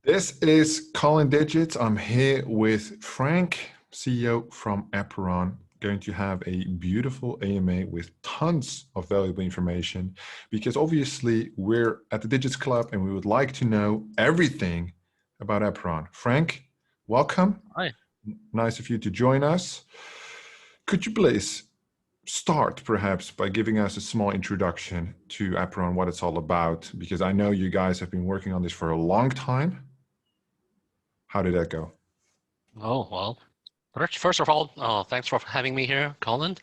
This is Colin Digits. I'm here with Frank, CEO from Apeiron, going to have a beautiful AMA with tons of valuable information because obviously we're at the Digits Club and we would like to know everything about Apeiron. Frank, welcome. Hi. Nice of you to join us. Could you please start perhaps by giving us a small introduction to Apeiron, what it's all about? Because I know you guys have been working on this for a long time. How did that go? Oh, well, first of all, thanks for having me here, Colin.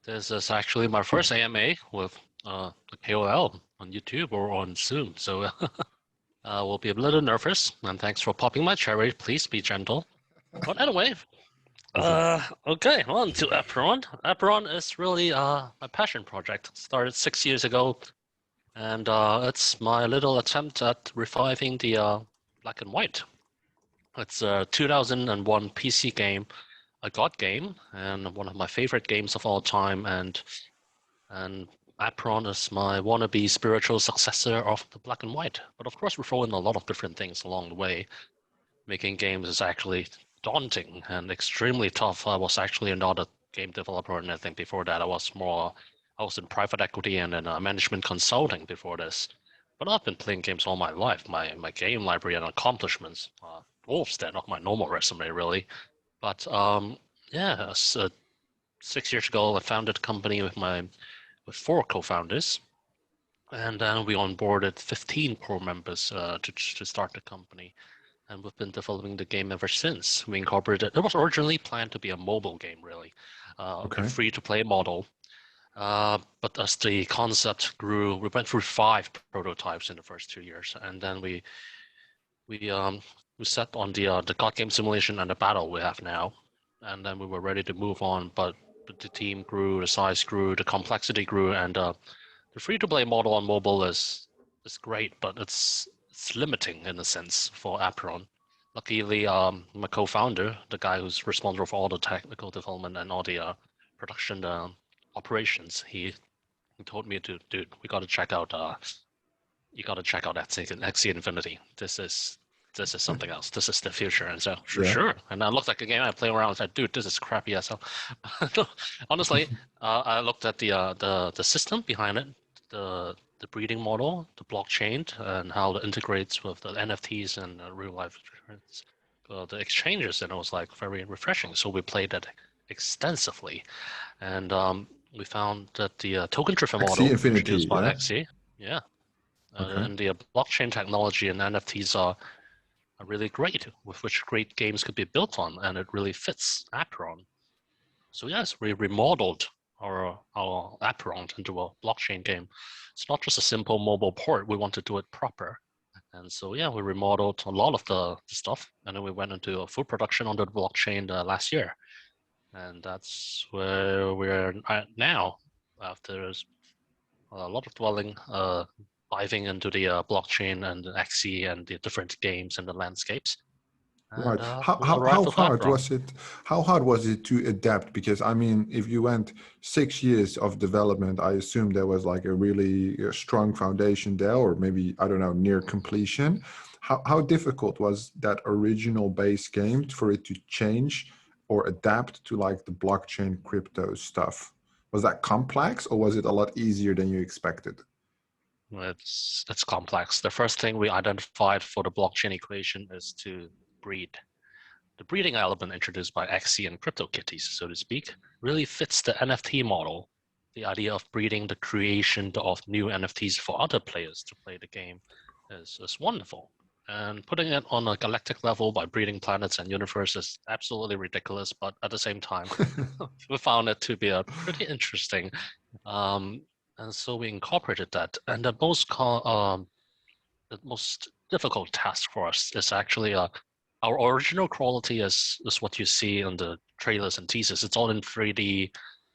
This is actually my first AMA with a KOL on YouTube or on Zoom, so we'll be a little nervous, and thanks for popping my cherry. Please be gentle. But anyway, okay, on to Apeiron. Apeiron is really my passion project. It started 6 years ago, and it's my little attempt at reviving the black and white. It's a 2001 PC game, a god game, and one of my favorite games of all time. And Apeiron is my wannabe spiritual successor of the black and white. But of course, we throw in a lot of different things along the way. Making games is actually daunting and extremely tough. I was actually not a game developer, and I think before that I was in private equity and in management consulting before this. But I've been playing games all my life. My game library and accomplishments dwarfs that of my normal resume, really. But yeah, 6 years ago, I founded a company with four co-founders, and then we onboarded 15 core members to start the company. And we've been developing the game ever since. We incorporated. It was originally planned to be a mobile game, really, a free-to-play model. But as the concept grew, we went through 5 prototypes in the first 2 years, and then we set on the god game simulation and the battle we have now, and then we were ready to move on. But the team grew, the size grew, the complexity grew, and the free-to-play model on mobile is great, but it's limiting in a sense for Apeiron. Luckily, my co-founder, the guy who's responsible for all the technical development and all the production operations, he told me to, dude, we got to check out you got to check out Axie Infinity. This is something else. This is the future. And so sure. And I looked at the game, I played around and said, dude, this is crappy as hell. Honestly, I looked at the system behind it, the breeding model, the blockchain, and how it integrates with the NFTs and real life the exchanges, and it was like very refreshing. So we played it extensively, and we found that the token-driven model introduced by Axie, yeah, and the blockchain technology and NFTs are really great, with which great games could be built on, and it really fits Apeiron. So yes, we remodeled our Apeiron into a blockchain game. It's not just a simple mobile port. We want to do it proper. And so yeah, we remodeled a lot of the stuff, and then we went into a full production on the blockchain last year. And that's where we're at now, after a lot of dwelling, diving into the blockchain and Axie and the different games and the landscapes. Right. And How hard was it? How hard was it to adapt? Because I mean, if you went 6 years of development, I assume there was like a really strong foundation there, or maybe, I don't know, near completion. How difficult was that original base game for it to change or adapt to like the blockchain crypto stuff? Was that complex, or was it a lot easier than you expected? It's complex. The first thing we identified for the blockchain equation is to breed. The breeding element introduced by Axie and CryptoKitties, so to speak, really fits the NFT model. The idea of breeding the creation of new NFTs for other players to play the game is wonderful. And putting it on a galactic level by breeding planets and universes is absolutely ridiculous, but at the same time, we found it to be a pretty interesting. And so we incorporated that. And the most difficult task for us is actually our original quality is what you see in the trailers and teasers. It's all in 3D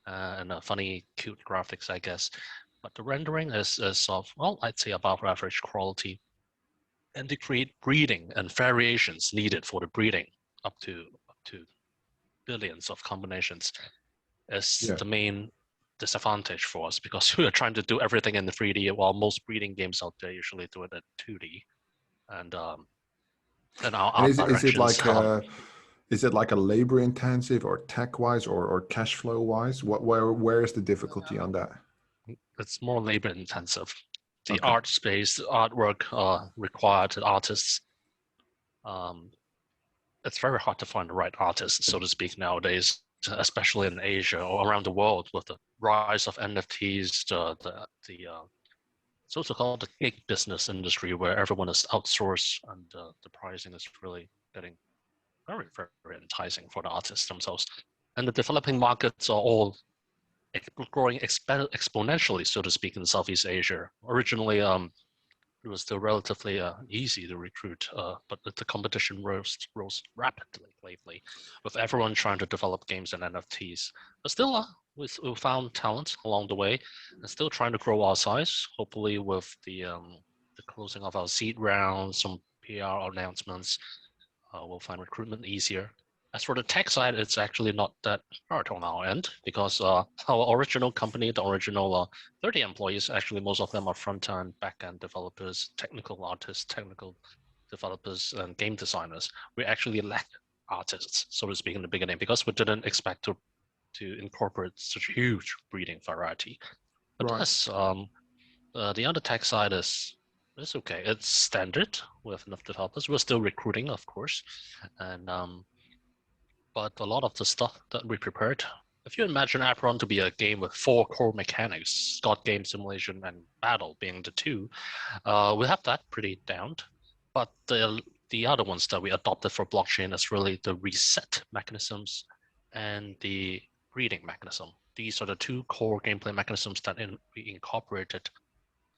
and funny, cute graphics, I guess. But the rendering is of, well, I'd say above average quality. And to create breeding and variations needed for the breeding up to billions of combinations is the main disadvantage for us, because we are trying to do everything in the 3D while most breeding games out there usually do it in 2D. And And our And art is it directions. like is it like a labor intensive or tech wise or cash flow wise? Where is the difficulty on that? It's more labor intensive. The Okay. art space, the artwork required artists. Um, it's very hard to find the right artists, so to speak, nowadays, especially in Asia or around the world with the rise of NFTs, the so-called the gig business industry where everyone is outsourced and the pricing is really getting very, very enticing for the artists themselves. And the developing markets are all growing exponentially, so to speak, in Southeast Asia. Originally, it was still relatively easy to recruit, but the competition rose rapidly lately, with everyone trying to develop games and NFTs. But still, we found talent along the way, and still trying to grow our size. Hopefully, with the closing of our seed round, some PR announcements, we'll find recruitment easier. As for the tech side, it's actually not that hard on our end because our original company, the original 30 employees, actually most of them are front-end, back-end developers, technical artists, technical developers, and game designers. We actually lacked artists, so to speak, in the beginning because we didn't expect to incorporate such huge breeding variety. But Right. yes, the other tech side is it's okay. It's standard with enough developers. We're still recruiting, of course, and but a lot of the stuff that we prepared. If you imagine Apeiron to be a game with 4 core mechanics, God game simulation and battle being the 2, we have that pretty down. But the other ones that we adopted for blockchain is really the reset mechanisms and the breeding mechanism. These are the 2 core gameplay mechanisms that we incorporated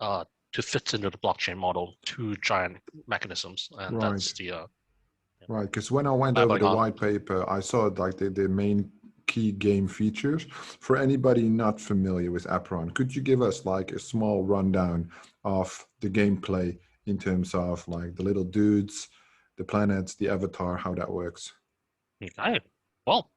uh, to fit into the blockchain model, 2 giant mechanisms, and Right. that's the Right, because when I went over babbling the on. white paper, I saw like the main key game features. For anybody not familiar with Apeiron, could you give us like a small rundown of the gameplay in terms of like the little dudes, the planets, the avatar, how that works? Okay. Well,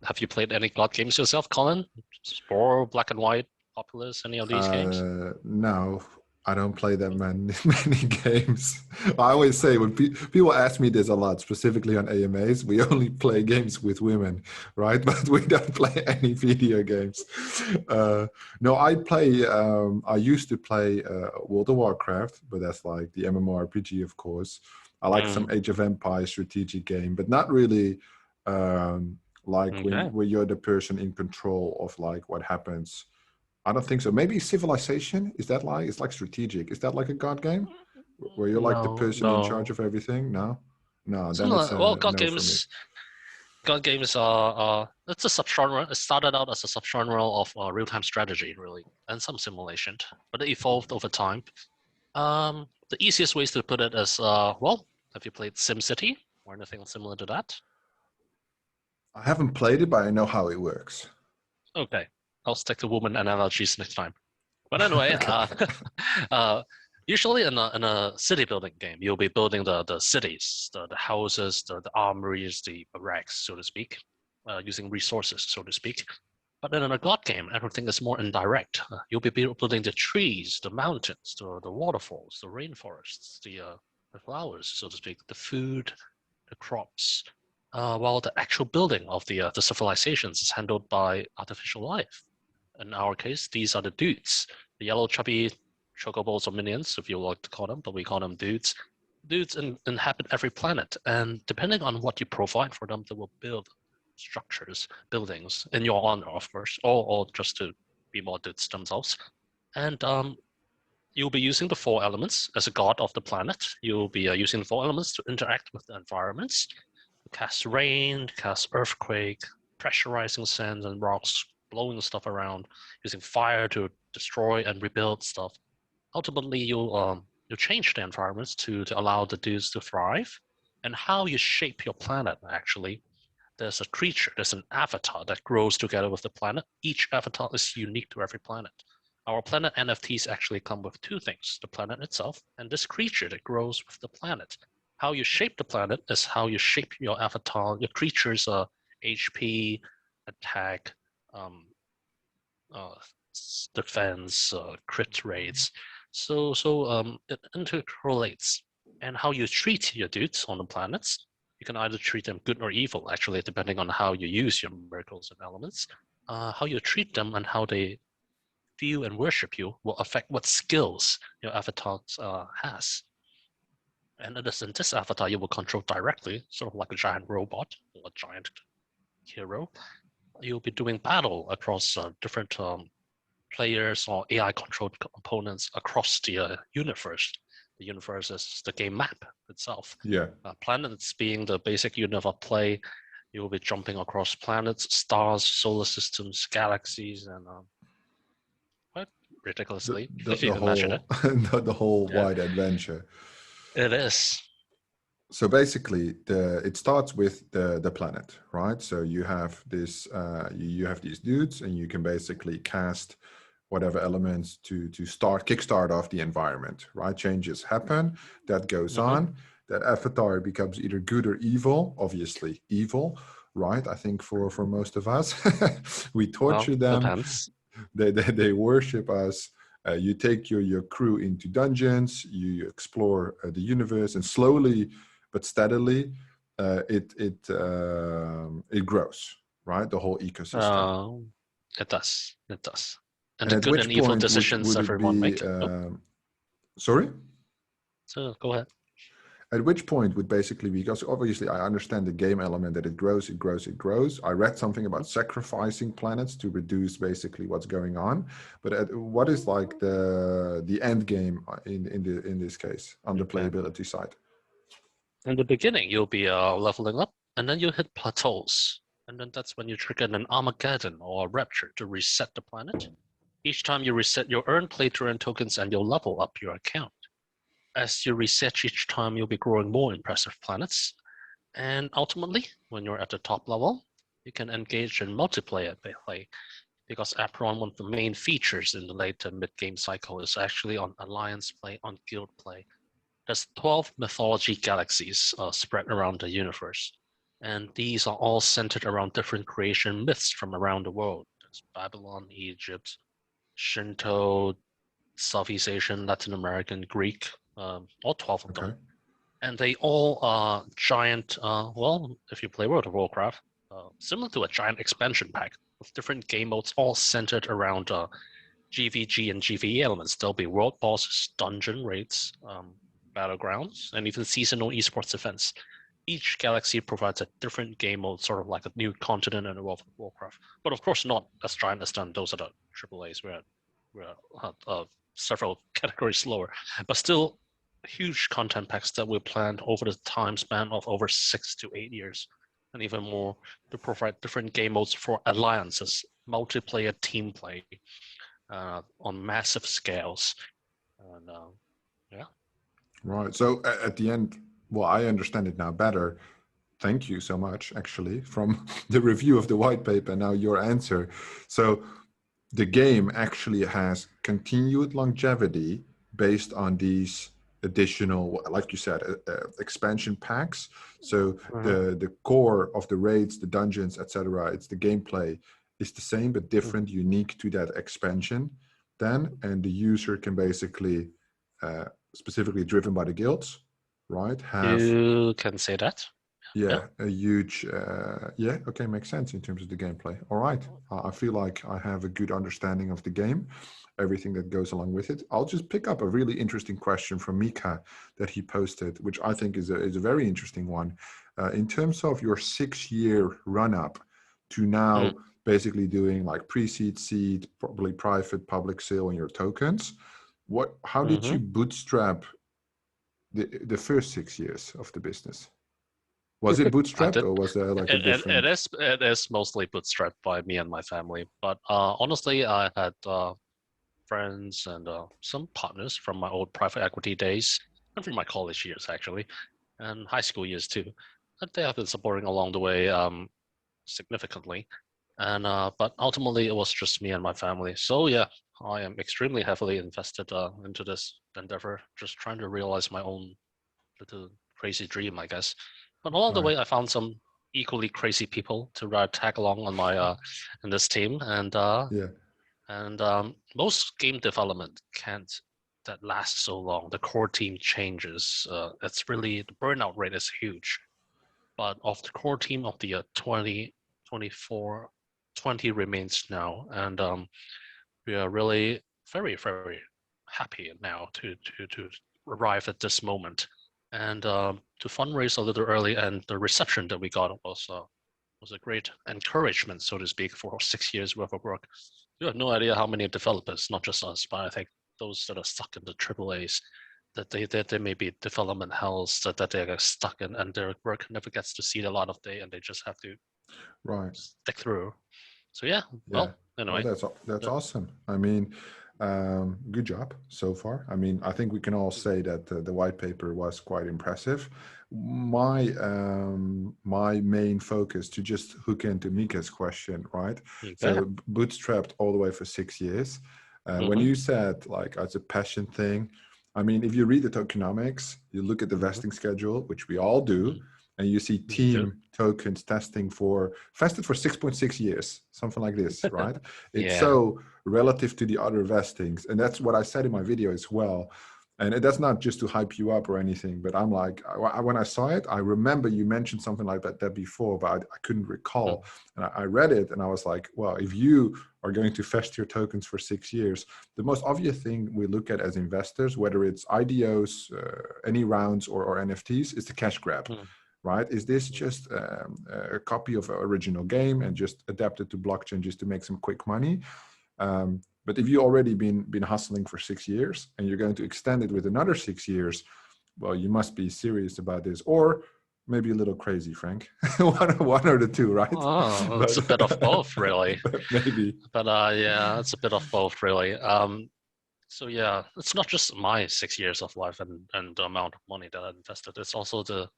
have you played any God games yourself, Colin? Spore, Black and White, Populous, any of these games? No, I don't play that many many games. I always say when people ask me this a lot, specifically on AMAs, we only play games with women, right? But we don't play any video games. No, I play. I used to play World of Warcraft, but that's like the MMORPG, of course. I like some Mm, Age of Empires strategic game, but not really like okay. when you're the person in control of like what happens. I don't think so. Maybe Civilization, is that like, it's like strategic. Is that like a god game where you're like the No, person in charge no. of everything? No, no, then it's Similar. Well, a no for me. God games are it's a subgenre. It started out as a subgenre of real-time strategy, really, and some simulation, but it evolved over time. The easiest ways to put it is, well, have you played SimCity or anything similar to that? I haven't played it, but I know how it works. Okay, I'll stick to woman analogies next time. But anyway, Okay. uh, usually in a city building game, you'll be building the cities, the houses, the armories, the barracks, so to speak, using resources, so to speak. But then in a god game, everything is more indirect. You'll be building the trees, the mountains, the waterfalls, the rainforests, the flowers, so to speak, the food, the crops, while the actual building of the civilizations is handled by artificial life. In our case, these are the dudes, the yellow chubby chocobos or minions, if you like to call them, but we call them dudes. Dudes inhabit every planet, and depending on what you provide for them, they will build structures, buildings in your honor, of course, or just to be more dudes themselves. And you'll be using the 4 elements as a god of the planet. You'll be using the 4 elements to interact with the environments, cast rain, cast earthquake, pressurizing sands and rocks, blowing stuff around, using fire to destroy and rebuild stuff. Ultimately, you'll change the environments to allow the dudes to thrive. And how you shape your planet, actually, there's a creature, there's an avatar that grows together with the planet. Each avatar is unique to every planet. Our planet NFTs actually come with 2 things, the planet itself and this creature that grows with the planet. How you shape the planet is how you shape your avatar, your creature's HP, attack, um, uh, defense, crit rates. So it intercorrelates and how you treat your dudes on the planets. You can either treat them good or evil, actually, depending on how you use your miracles and elements. How you treat them and how they view and worship you will affect what skills your avatar has. And in this avatar, you will control directly, sort of like a giant robot or a giant hero. You'll be doing battle across different players or AI-controlled components across the universe. The universe is the game map itself. Yeah. Planets being the basic unit of play, you will be jumping across planets, stars, solar systems, galaxies, and quite ridiculously, if you The can imagine it. whole the whole Yeah, wide adventure. it is. So basically, it starts with the planet, right? So you have this, you have these dudes, and you can basically cast whatever elements to kickstart off the environment, right? Changes happen, that goes on. That avatar becomes either good or evil. Obviously, evil, right? I think for most of us, we torture them. Depends. They worship us. You take your crew into dungeons. You explore the universe, and slowly but steadily, it grows, right? The whole ecosystem. It does. It does. And And the at good which and evil point decisions would it everyone be? make. Sorry. So go ahead. At which point would basically, because obviously I understand the game element that it grows, it grows, it grows. I read something about sacrificing planets to reduce basically what's going on. But what is like the end game in this case on the playability side? In the beginning, you'll be leveling up, and then you hit plateaus. And then that's when you trigger an Armageddon or a Rapture to reset the planet. Each time you reset, you'll earn play-to-earn tokens and you'll level up your account. As you reset each time, you'll be growing more impressive planets. And ultimately, when you're at the top level, you can engage in multiplayer play, because Apeiron, one of the main features in the late to mid-game cycle, is actually on alliance play, on guild play. There's 12 mythology galaxies spread around the universe, and these are all centered around different creation myths from around the world. There's Babylon, Egypt, Shinto, Southeast Asian, Latin American, Greek, all 12 of them. And they all are giant, well, if you play World of Warcraft, similar to a giant expansion pack with different game modes all centered around GVG and GVE elements. There'll be world bosses, dungeon raids, battlegrounds, and even seasonal esports events. Each galaxy provides a different game mode, sort of like a new continent in World of Warcraft. But of course, not as giant as done. Those are the AAAs. We're several categories lower, but still huge content packs that we planned over the time span of over 6 to 8 years, and even more, to provide different game modes for alliances, multiplayer team play on massive scales. And yeah. Right. So at the end, well, I understand it now better. Thank you so much, actually, from the review of the white paper, now your answer. So the game actually has continued longevity based on these additional, like you said, expansion packs. So the core of the raids, the dungeons, etc., it's the gameplay is the same but different, unique to that expansion then, and the user can basically specifically driven by the guilds, right? You can say that. Yeah, a huge, yeah, okay, makes sense in terms of the gameplay. All right, I feel like I have a good understanding of the game, everything that goes along with it. I'll just pick up a really interesting question from Mika that he posted, which I think is a very interesting one. In terms of your 6-year run-up to now basically doing like pre-seed, seed, probably private, public sale on your tokens, how did you bootstrap the first 6 years of the business? Was it bootstrapped or was there like a different? It is mostly bootstrapped by me and my family. But honestly, I had friends and some partners from my old private equity days and from my college years, actually, and high school years too. And they have been supporting along the way significantly. And but ultimately, it was just me and my family. So yeah, I am extremely heavily invested into this endeavor, just trying to realize my own little crazy dream, I guess. But along the way, I found some equally crazy people to tag along on my in this team, and most game development can't that lasts so long. The core team changes. It's really, the burnout rate is huge. But of the core team of the 20, 24, 20 remains now. And we are really very, very happy now to arrive at this moment. And to fundraise a little early, and the reception that we got was a great encouragement, so to speak, for 6 years worth of work. You have no idea how many developers, not just us, but I think those that are stuck in the AAAs, that they may be development hells, that they are stuck in, and their work never gets to see the light of day, and they just have to stick through. So yeah, well, anyway. Well, that's awesome. I mean, good job so far. I mean, I think we can all say that the white paper was quite impressive. My main focus, to just hook into Mika's question, right? Okay. So bootstrapped all the way for 6 years. When you said like it's a passion thing, I mean, if you read the tokenomics, you look at the vesting schedule, which we all do, and you see team tokens vested for 6.6 years, something like this, right? It's so relative to the other vestings. And that's what I said in my video as well. And that's not just to hype you up or anything, but I'm like, when I saw it, I remember you mentioned something like that before, but I couldn't recall. And I read it and I was like, well, if you are going to vest your tokens for 6 years, the most obvious thing we look at as investors, whether it's IDOs, any rounds or NFTs, is the cash grab. Right? Is this just a copy of an original game and just adapted to blockchain just to make some quick money? But if you already been hustling for 6 years and you're going to extend it with another 6 years, well, you must be serious about this, or maybe a little crazy, Frank. one or the two, right? Oh, it's a bit of both, really. Maybe. But yeah, it's a bit of both, really. So yeah, it's not just my 6 years of life and the amount of money that I invested. It's also the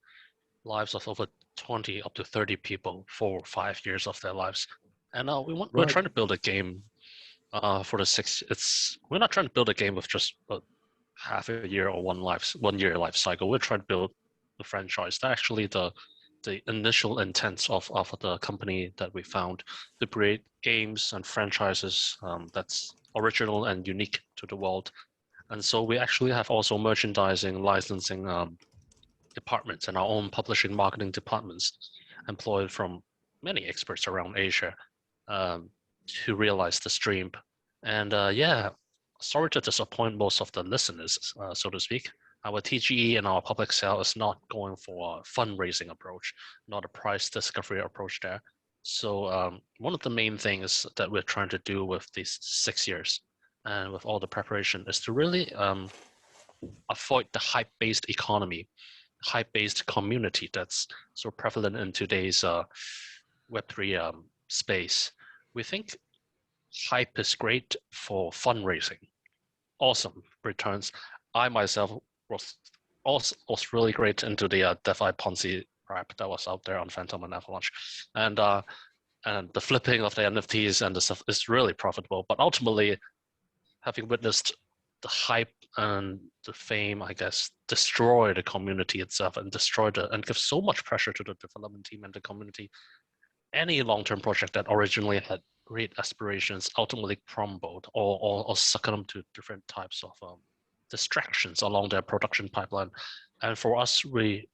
lives of over 20 up to 30 people, 4 or 5 years of their lives. And we're trying to build a game for the 6. We're not trying to build a game with just half a year or 1 year life cycle. We're trying to build the franchise. That's actually the initial intent of the company that we found, to create games and franchises that's original and unique to the world. And so we actually have also merchandising, licensing departments and our own publishing marketing departments employed from many experts around Asia to realize this dream. And yeah, sorry to disappoint most of the listeners, so to speak. Our TGE and our public sale is not going for a fundraising approach, not a price discovery approach there. So one of the main things that we're trying to do with these 6 years and with all the preparation is to really avoid the hype-based economy, hype-based community that's so prevalent in today's Web3 space. We think hype is great for fundraising. Awesome returns. I myself was really great into the DeFi Ponzi rap that was out there on Phantom and Avalanche. And the flipping of the NFTs and the stuff is really profitable. But ultimately, having witnessed the hype and the fame, I guess, destroy the community itself and and give so much pressure to the development team and the community. Any long-term project that originally had great aspirations ultimately crumbled or succumbed to different types of distractions along their production pipeline. And for us, we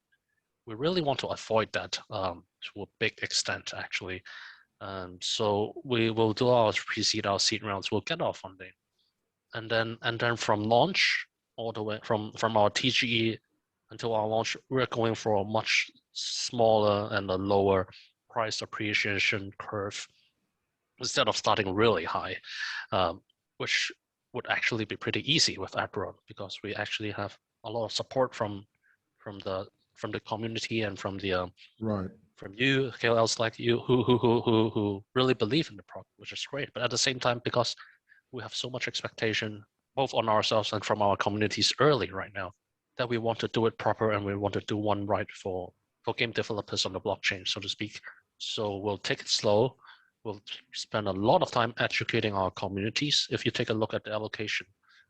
really want to avoid that to a big extent, actually. So we will do our pre-seed, our seed rounds, we'll get our funding. And then from launch all the way from our TGE until our launch, we're going for a much smaller and a lower price appreciation curve instead of starting really high, which would actually be pretty easy with Apeiron, because we actually have a lot of support from the community and from the from you, KOLs like you, who really believe in the product, which is great. But at the same time, because we have so much expectation both on ourselves and from our communities early right now, that we want to do it proper and we want to do one right for game developers on the blockchain, so to speak. So we'll take it slow. We'll spend a lot of time educating our communities. If you take a look at the allocation,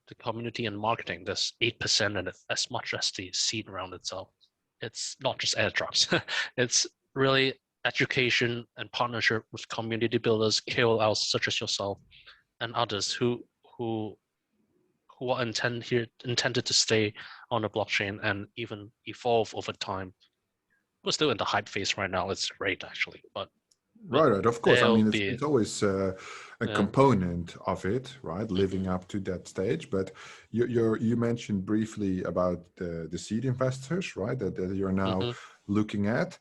the community and marketing, there's 8% in it, as much as the seed round itself. It's not just airdrops. It's really education and partnership with community builders, KOLs such as yourself, and others who who are intended to stay on the blockchain and even evolve over time. We're still in the hype phase right now. It's great actually, but Right. Of course. I they'll mean, be it's always a component of it, right? Living up to that stage. But you mentioned briefly about the seed investors, right? That you're now looking at.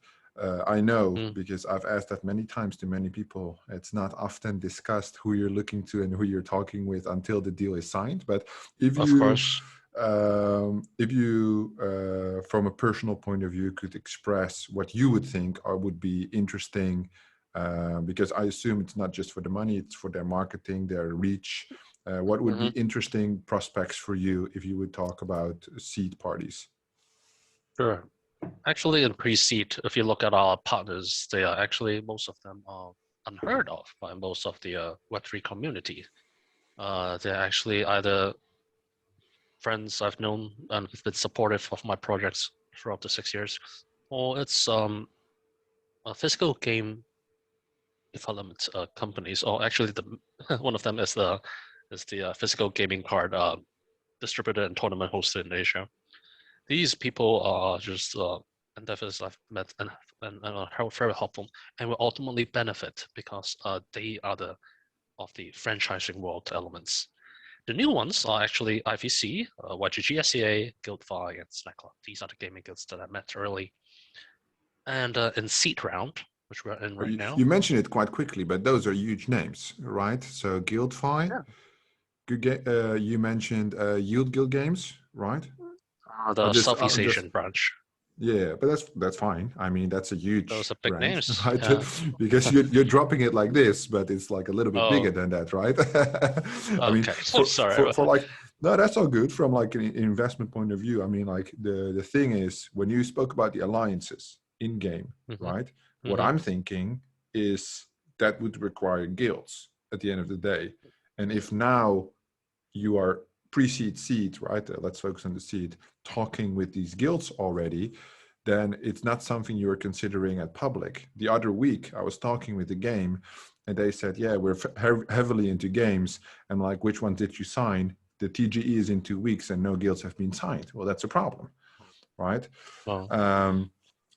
I know because I've asked that many times to many people. It's not often discussed who you're looking to and who you're talking with until the deal is signed. But of course. if you from a personal point of view, could express what you would think or would be interesting. Because I assume it's not just for the money, it's for their marketing, their reach. What would be interesting prospects for you if you would talk about seed parties? Sure. Actually, in pre-seed, if you look at our partners, they are actually, most of them are unheard of by most of the Web3 community. They're actually either friends I've known and have been supportive of my projects throughout the 6 years, or it's a physical game development companies, or actually the one of them is the physical gaming card distributor and tournament hosted in Asia. These people are just endeavors I've met and are very helpful and will ultimately benefit because they are of the franchising world elements. The new ones are actually IVC, YGG SEA, Guildfire, and Slackler. These are the gaming guilds that I met early. And in seed round, which we're in right now. You mentioned it quite quickly, but those are huge names, right? So Guildfire, you mentioned Yield Guild Games, right? The Southeast Asian branch. Yeah, but that's fine. I mean, that's a huge Those are big brand, names, right? yeah. Because you're dropping it like this, but it's like a little bit bigger than that, right? I mean, for like, no, that's all good from like an investment point of view. I mean, like the thing is, when you spoke about the alliances in game, right? What I'm thinking is that would require guilds at the end of the day. And if now you are pre-seed seed, right? Let's focus on the seed, talking with these guilds already, then it's not something you're considering at public. The other week, I was talking with the game and they said, yeah, we're heavily into games. And like, which one did you sign? The TGE is in 2 weeks and no guilds have been signed. Well, that's a problem, right?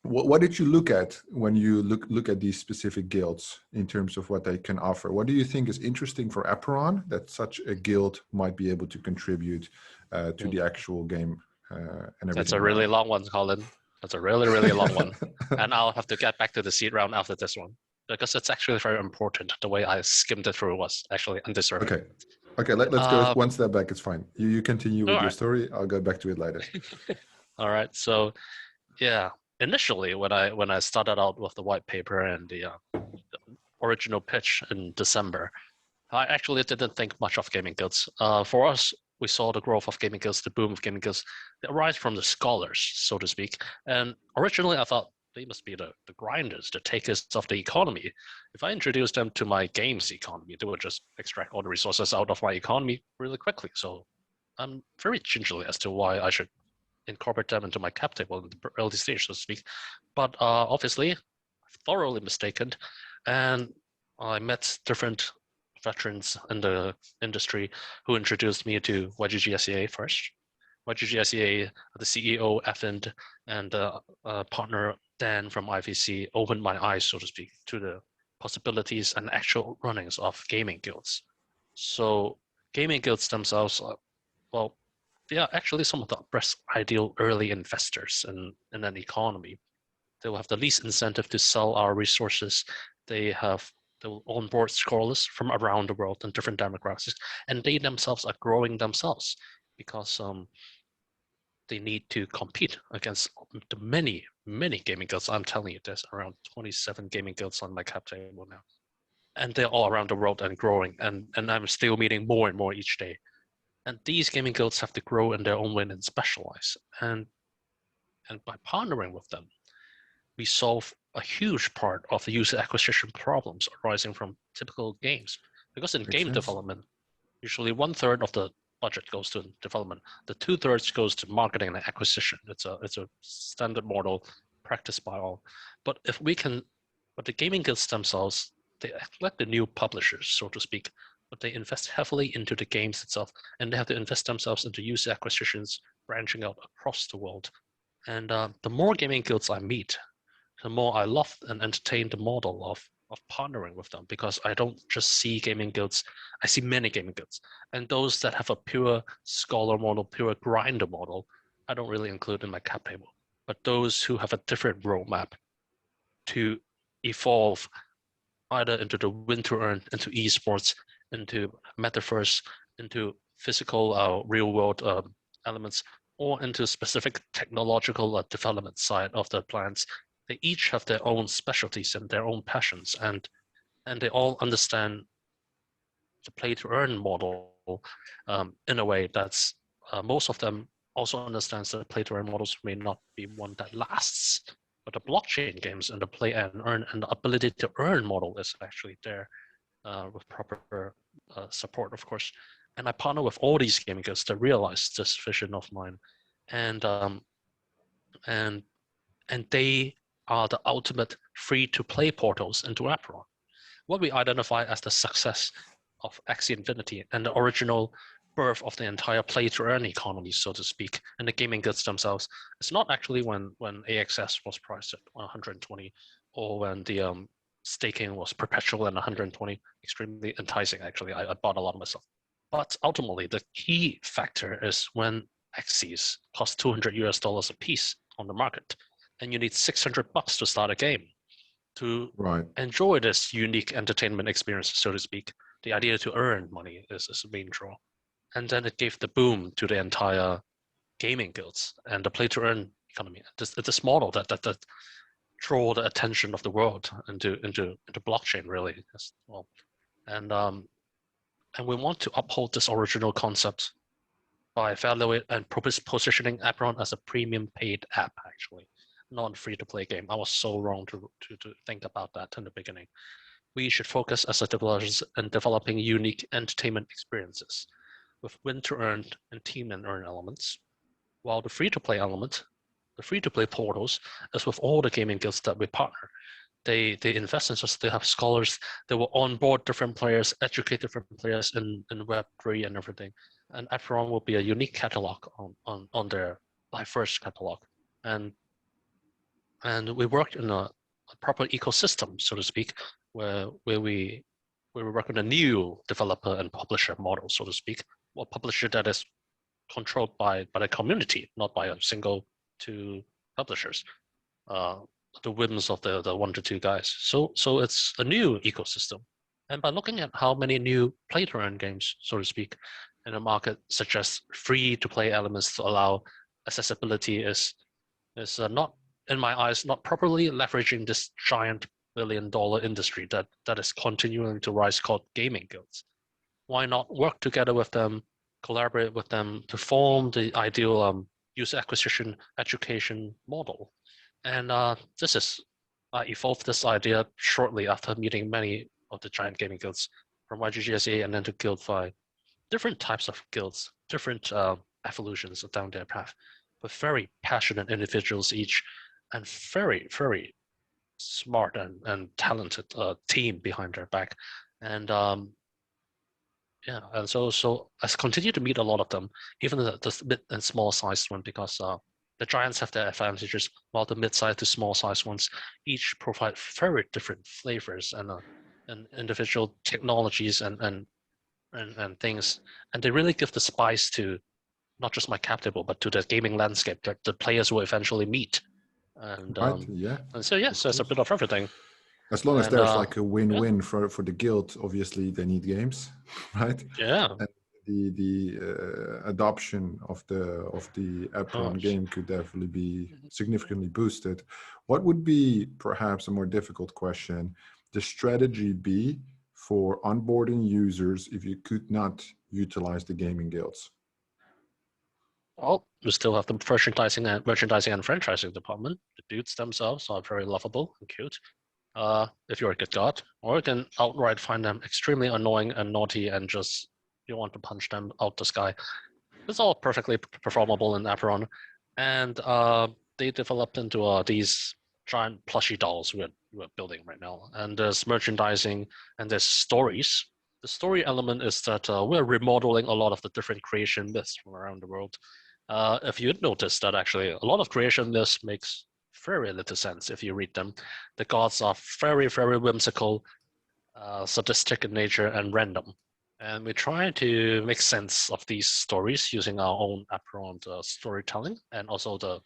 What did you look at when you look at these specific guilds in terms of what they can offer? What do you think is interesting for Apeiron that such a guild might be able to contribute to the actual game and everything? That's a really long one, Colin. That's a really, really long one. And I'll have to get back to the seed round after this one because it's actually very important. The way I skimmed it through was actually undeserving. Okay, let's go one step back. It's fine. You continue with your story. I'll go back to it later. All right. So, yeah. Initially, when I started out with the white paper and the original pitch in December, I actually didn't think much of gaming guilds. For us, we saw the growth of gaming guilds, the boom of gaming guilds, the rise from the scholars, so to speak. And originally, I thought they must be the grinders, the takers of the economy. If I introduced them to my games economy, they would just extract all the resources out of my economy really quickly. So I'm very gingerly as to why I should incorporate them into my cap table in the early stage, so to speak. But obviously, thoroughly mistaken. And I met different veterans in the industry who introduced me to YGG SEA first. YGG SEA, the CEO, Effend, and partner Dan from IVC opened my eyes, so to speak, to the possibilities and actual runnings of gaming guilds. So gaming guilds themselves, well, they are actually some of the best ideal early investors in an economy. They will have the least incentive to sell our resources. They will onboard scholars from around the world and different demographics, and they themselves are growing themselves because they need to compete against the many gaming guilds. I'm telling you, there's around 27 gaming guilds on my cap table now, and they're all around the world and growing. And I'm still meeting more and more each day. And these gaming guilds have to grow in their own way and specialize. And by partnering with them, we solve a huge part of the user acquisition problems arising from typical games. Because in game development, usually 1/3 of the budget goes to development. The 2/3 goes to marketing and acquisition. It's a standard model practiced by all. But the gaming guilds themselves, they act like the new publishers, so to speak. but they invest heavily into the games itself, and they have to invest themselves into user acquisitions, branching out across the world. And the more gaming guilds I meet, the more I love and entertain the model of partnering with them, because I don't just see gaming guilds, I see many gaming guilds. And those that have a pure scholar model, pure grinder model, I don't really include in my cap table. But those who have a different roadmap to evolve either into the win to earn, into esports, into metaverse, into physical real world elements, or into specific technological development side of the plans. They each have their own specialties and their own passions, and they all understand the play to earn model in a way that's most of them also understands that play to earn models may not be one that lasts, but the blockchain games and the play and earn and the ability to earn model is actually there with proper support, of course. And I partner with all these gaming guilds to realize this vision of mine, and and they are the ultimate free-to-play portals into Apeiron. What we identify as the success of Axie Infinity and the original birth of the entire play-to-earn economy, so to speak, and the gaming goods themselves. It's not actually when AXS was priced at 120, or when the staking was perpetual and 120, extremely enticing, actually. I bought a lot of myself. But ultimately, the key factor is when Axies cost $200 a piece on the market, and you need $600 to start a game to enjoy this unique entertainment experience, so to speak. The idea to earn money is the main draw. And then it gave the boom to the entire gaming guilds and the play to earn economy. This model that draw the attention of the world into blockchain, really as well. And we want to uphold this original concept by evaluating and positioning Apeiron as a premium paid app, actually, not free to play game. I was so wrong to think about that in the beginning. We should focus as a developers in developing unique entertainment experiences with win to earn and team and earn elements, while the free to play element, the free to play portals, is with all the gaming guilds that we partner. They invest in us. They have scholars. They will onboard different players, educate different players in Web3 and everything. And Apeiron will be a unique catalog on their diverse catalog. And we work in a proper ecosystem, so to speak, where we work on a new developer and publisher model, so to speak. A publisher that is controlled by the community, not by a single two publishers. The whims of the 1 to 2 guys. So it's a new ecosystem. And by looking at how many new play to earn games, so to speak, in the market suggest free to play elements to allow accessibility is not, in my eyes, not properly leveraging this giant billion-dollar industry that is continuing to rise, called gaming guilds. Why not work together with them, collaborate with them to form the ideal user acquisition education model? And I evolved this idea shortly after meeting many of the giant gaming guilds, from YGGSA and then to Guildfy. Different types of guilds, different evolutions down their path, but very passionate individuals each, and very, very smart and talented team behind their back. And yeah, and so I continue to meet a lot of them, even the mid and small sized one, because the giants have their advantages, while the mid-sized to small-sized ones each provide very different flavors and individual technologies and things, and they really give the spice to not just my cap table, but to the gaming landscape that the players will eventually meet. And yeah. And so yes, there's a bit of everything. As long as there's like a win-win for the guild, obviously they need games, right? Yeah. And the adoption of the Apeiron game could definitely be significantly boosted. What would be perhaps a more difficult question? The strategy be for onboarding users if you could not utilize the gaming guilds? Well, we still have the merchandising and franchising department. The dudes themselves are very lovable and cute. If you're a good god, or you can outright find them extremely annoying and naughty and just you want to punch them out the sky. It's all perfectly performable in Apeiron, and they developed into these giant plushy dolls we're building right now. And there's merchandising and there's stories The story element is that we're remodeling a lot of the different creation myths from around the world. If you'd notice that actually a lot of creation myths makes very little sense if you read them. The gods are very, very whimsical, sadistic in nature, and random. And we try to make sense of these stories using our own Apeiron storytelling and also the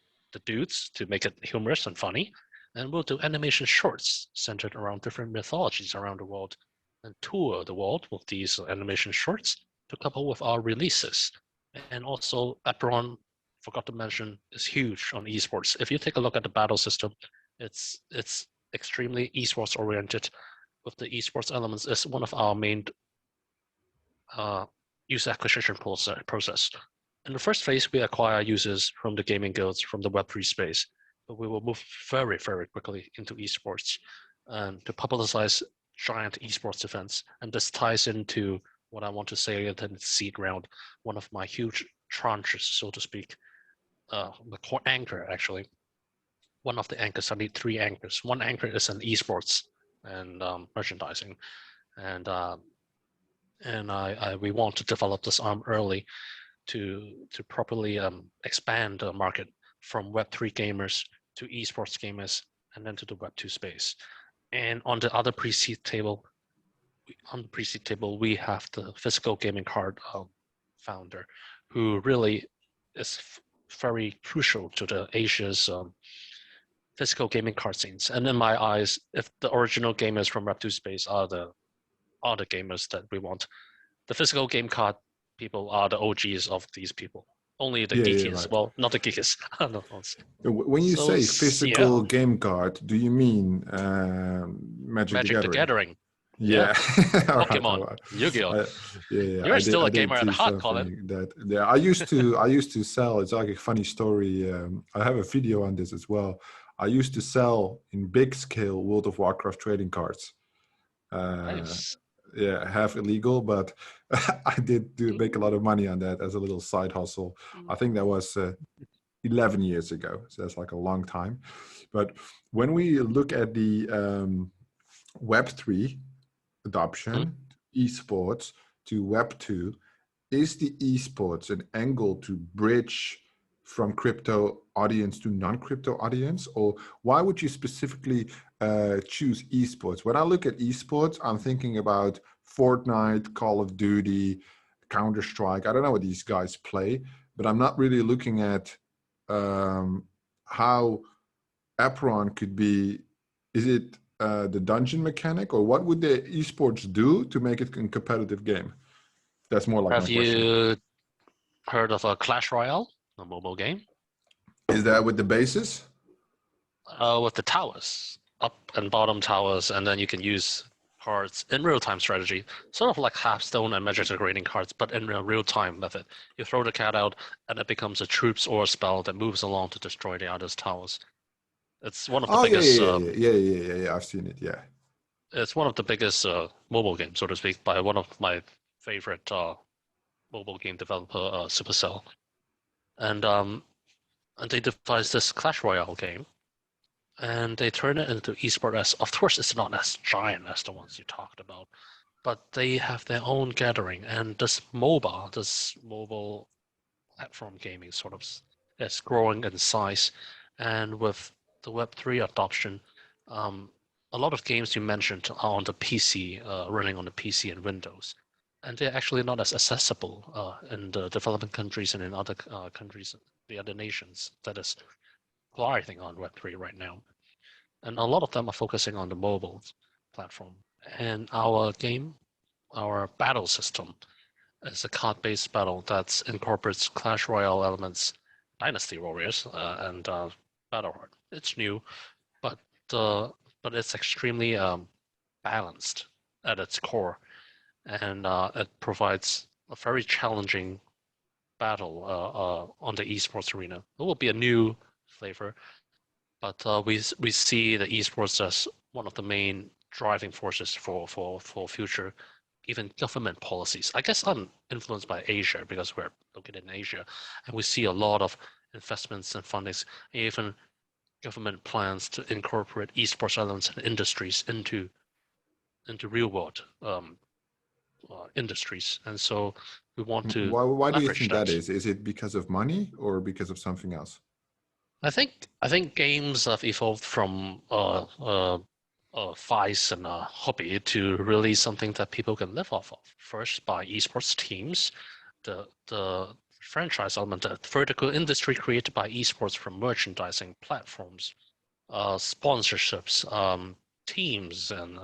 dudes to make it humorous and funny. And we'll do animation shorts centered around different mythologies around the world and tour the world with these animation shorts to couple with our releases. And also, Apeiron, forgot to mention, is huge on esports. If you take a look at the battle system, it's extremely esports oriented. With the esports elements, is one of our main user acquisition process. In the first phase, we acquire users from the gaming guilds from the Web3 space, but we will move very, very quickly into esports and to popularize giant esports events. And this ties into what I want to say in the seed round, one of my huge tranches, so to speak, the core anchor actually. One of the anchors, I need 3 anchors. One anchor is an esports and merchandising, and we want to develop this arm early to properly expand the market from Web3 gamers to esports gamers and then to the Web2 space. And on the other pre-seed table, we have the physical gaming card founder, who really is very crucial to the Asia's physical gaming card scenes. And in my eyes, if the original gamers from Web2 space are the gamers that we want, the physical game card people are the OGs of these people. Only the geekies, right. well, not the geekies. No, when you say physical game card, do you mean Magic the Gathering? Yeah. Pokemon, right. Yu-Gi-Oh. Yeah. You're still a gamer at heart, Colin. I used to sell. It's like a funny story. I have a video on this as well. I used to sell in big scale World of Warcraft trading cards. Nice. Yeah, half illegal, but I did make a lot of money on that as a little side hustle. I think that was 11 years ago, so that's like a long time. But when we look at the Web3 adoption, esports to Web2, is the esports an angle to bridge from crypto audience to non-crypto audience, or why would you specifically choose esports? When I look at esports, I'm thinking about Fortnite, Call of Duty, Counter-Strike. I don't know what these guys play, but I'm not really looking at how Apeiron could be. Is it the dungeon mechanic, or what would the esports do to make it a competitive game? That's more like my question. Have you heard of a Clash Royale, a mobile game? Is that with the bases? With the towers, up and bottom towers, and then you can use cards in real-time strategy, sort of like Hearthstone and Magic the Gathering cards, but in a real-time method. You throw the cat out, and it becomes a troops or a spell that moves along to destroy the other's towers. It's one of the biggest. Yeah. I've seen it. Yeah. It's one of the biggest mobile games, so to speak, by one of my favorite mobile game developer, Supercell, and they devised this Clash Royale game, and they turn it into esport. As of course, it's not as giant as the ones you talked about, but they have their own gathering, and this mobile platform gaming sort of is growing in size, and with the Web3 adoption, a lot of games you mentioned are on the PC, running on the PC and Windows, and they're actually not as accessible in the developing countries and in other countries, the other nations that is thriving on Web3 right now. And a lot of them are focusing on the mobile platform. And our game, our battle system, is a card-based battle that incorporates Clash Royale elements, Dynasty Warriors, and Battleheart. It's new, but it's extremely balanced at its core, and it provides a very challenging battle on the esports arena. It will be a new flavor, but we see the esports as one of the main driving forces for future even government policies. I guess I'm influenced by Asia because we're located in Asia, and we see a lot of investments and fundings, even government plans to incorporate esports elements and industries into real world industries, and so we want to Why do you leverage think that. that is? Is it because of money or because of something else? I think games have evolved from vice and a hobby to really something that people can live off of. First, by esports teams, the franchise element, the vertical industry created by esports from merchandising platforms, sponsorships, teams, and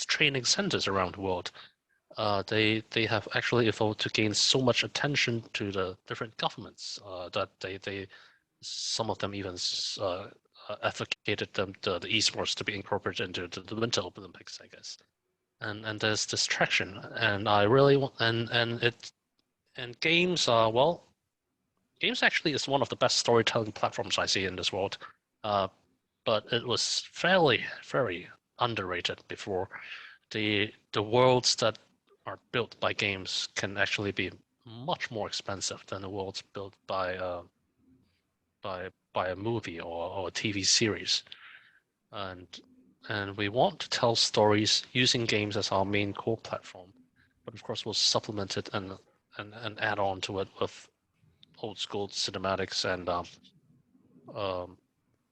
training centers around the world. They have actually evolved to gain so much attention to the different governments that they some of them even advocated the esports to be incorporated into the Winter Olympics, I guess. And there's distraction, and I really want and games are well, games actually is one of the best storytelling platforms I see in this world. Uh, but it was fairly very underrated before. The worlds that are built by games can actually be much more expensive than the worlds built by a movie or a TV series, and we want to tell stories using games as our main core platform, but of course we'll supplement it and add on to it with old school cinematics and um,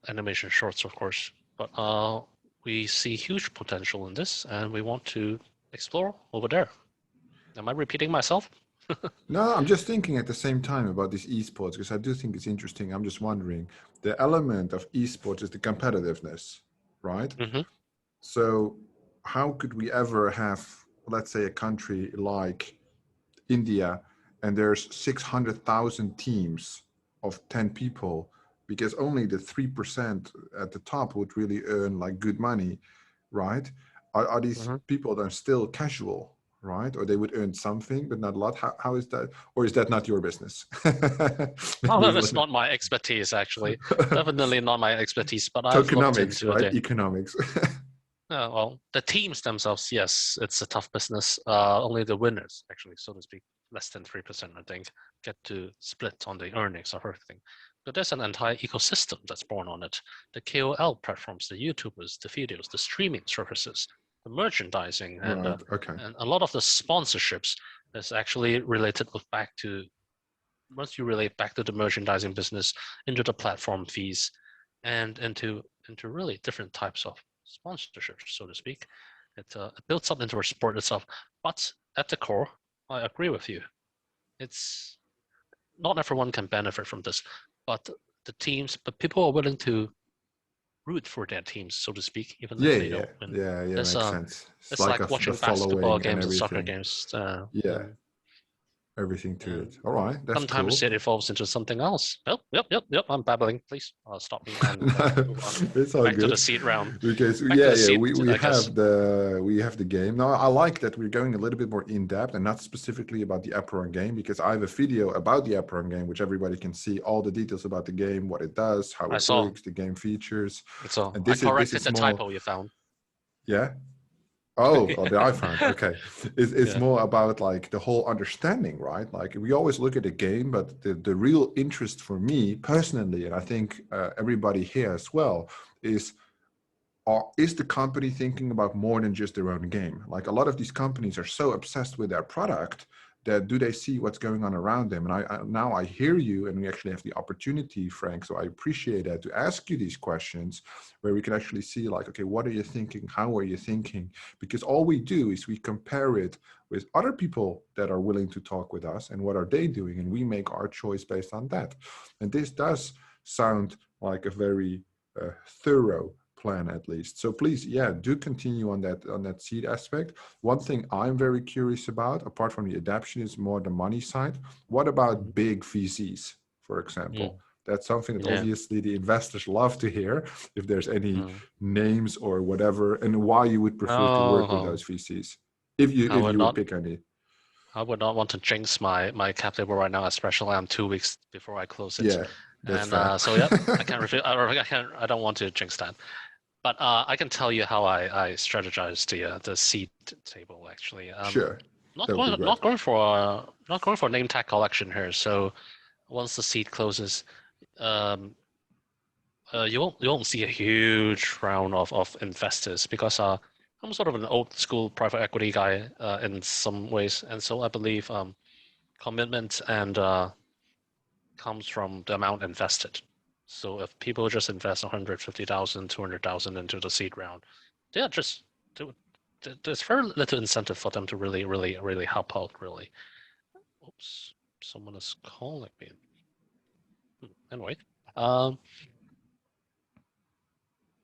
animation shorts, of course. But we see huge potential in this, and we want to explore over there. Am I repeating myself? No, I'm just thinking at the same time about this esports because I do think it's interesting. I'm just wondering, the element of esports is the competitiveness, right? Mm-hmm. So how could we ever have, let's say, a country like India and there's 600,000 teams of 10 people because only the 3% at the top would really earn like good money, right? Are these Mm-hmm. people then still casual, right? Or they would earn something, but not a lot. How is that? Or is that not your business? Well, that's not my expertise, actually. Definitely not my expertise, but I've looked Tokenomics, into right? it. Economics. Well, the teams themselves, yes, it's a tough business. Only the winners, actually, so to speak, less than 3%, I think, get to split on the earnings of everything. But there's an entire ecosystem that's born on it. The KOL platforms, the YouTubers, the videos, the streaming services, the merchandising, Right. Okay. and a lot of the sponsorships is actually related back to once you relate back to the merchandising business, into the platform fees, and into really different types of sponsorships, so to speak. It builds up into a sport itself. But at the core, I agree with you. It's not everyone can benefit from this, but but people are willing to root for their teams, so to speak, even Yeah, if they yeah, don't win. yeah, yeah. It's Makes sense. It's it's like like the watching basketball following and games and soccer everything. games. Yeah, everything to And it. All right, that's sometimes cool. it evolves into something else. Yep. I'm babbling. Please stop me and move on. It's all Back to the good seed round. because Back to the seed, we I guess. have the game now. I like that we're going a little bit more in depth and not specifically about the Apeiron game because I have a video about the Apeiron game which everybody can see all the details about the game, what it does, how I it saw. works, the game features, So and I this corrected is the more. typo you found. Yeah. Oh, the I found. Okay. It's Yeah. more about like the whole understanding, right? Like we always look at the game, but the real interest for me personally, and I think everybody here as well, is is the company thinking about more than just their own game? Like a lot of these companies are so obsessed with their product that do they see what's going on around them? And now I hear you, and we actually have the opportunity, Frank. So I appreciate that to ask you these questions, where we can actually see like, okay, what are you thinking? How are you thinking? Because all we do is we compare it with other people that are willing to talk with us, and what are they doing, and we make our choice based on that. And this does sound like a very thorough plan at least. So please, yeah, do continue on that seed aspect. One thing I'm very curious about, apart from the adaption, is more the money side. What about big VCs, for example? Mm. That's something that Yeah. obviously the investors love to hear, if there's any Mm. names or whatever, and why you would prefer to work with Oh, those VCs, if I would you would not. pick any. I would not want to jinx my cap table right now, especially I'm 2 weeks before I close it, Yeah, that's and fair. so yep, I can't reveal. I can't. I don't want to jinx that. But I can tell you how I strategize the seed table actually. Sure, that would be great. Not going for name tag collection here. So once the seed closes, um, you won't see a huge round of investors because I'm sort of an old school private equity guy in some ways, and so I believe commitment and comes from the amount invested. So if people just invest 150,000, 200,000 into the seed round, they're just there's very little incentive for them to really help out. Really. Oops, someone is calling me. Anyway, um,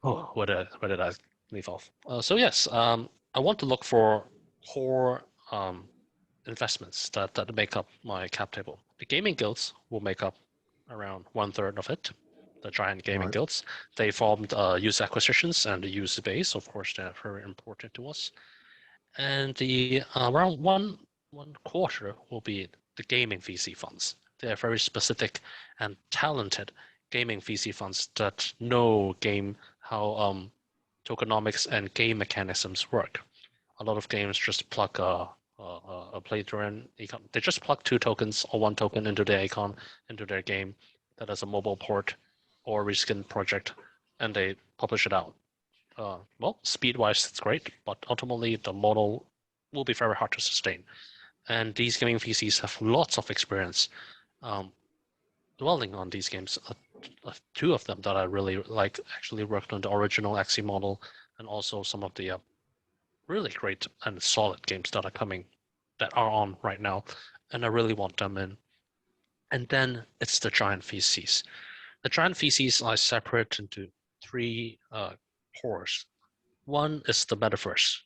oh, where did I leave off? So yes, I want to look for core investments that make up my cap table. The gaming guilds will make up around 1/3 of it. The giant gaming Right. guilds. They formed user acquisitions and the user base. Of course, they're very important to us. And the around one quarter will be the gaming VC funds. They are very specific and talented gaming VC funds that know game how tokenomics and game mechanisms work. A lot of games just plug a playthrough in. They just plug 2 tokens or 1 token into their icon, into their game that is a mobile port or reskin project, and they publish it out. Well, speed-wise, it's great, but ultimately the model will be very hard to sustain. And these gaming VCs have lots of experience dwelling on these games. 2 of them that I really like actually worked on the original Axie model and also some of the really great and solid games that are on right now, and I really want them in. And then it's the giant VCs. The giant VCs I separate into 3 cores. One is the metaverse.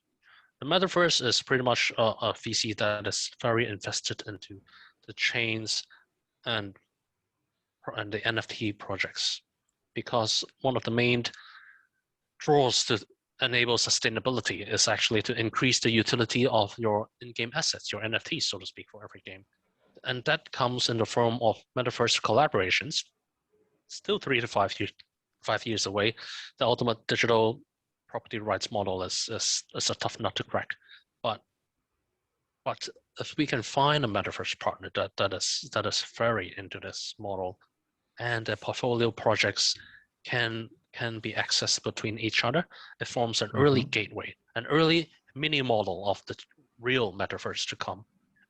The metaverse is pretty much a VC that is very invested into the chains and the NFT projects, because one of the main draws to enable sustainability is actually to increase the utility of your in-game assets, your NFTs, so to speak, for every game. And that comes in the form of metaverse collaborations. Still 3 to 5 years away. The ultimate digital property rights model is a tough nut to crack. But if we can find a metaverse partner that is very into this model, and the portfolio projects can be accessed between each other, it forms an early gateway, an early mini model of the real metaverse to come,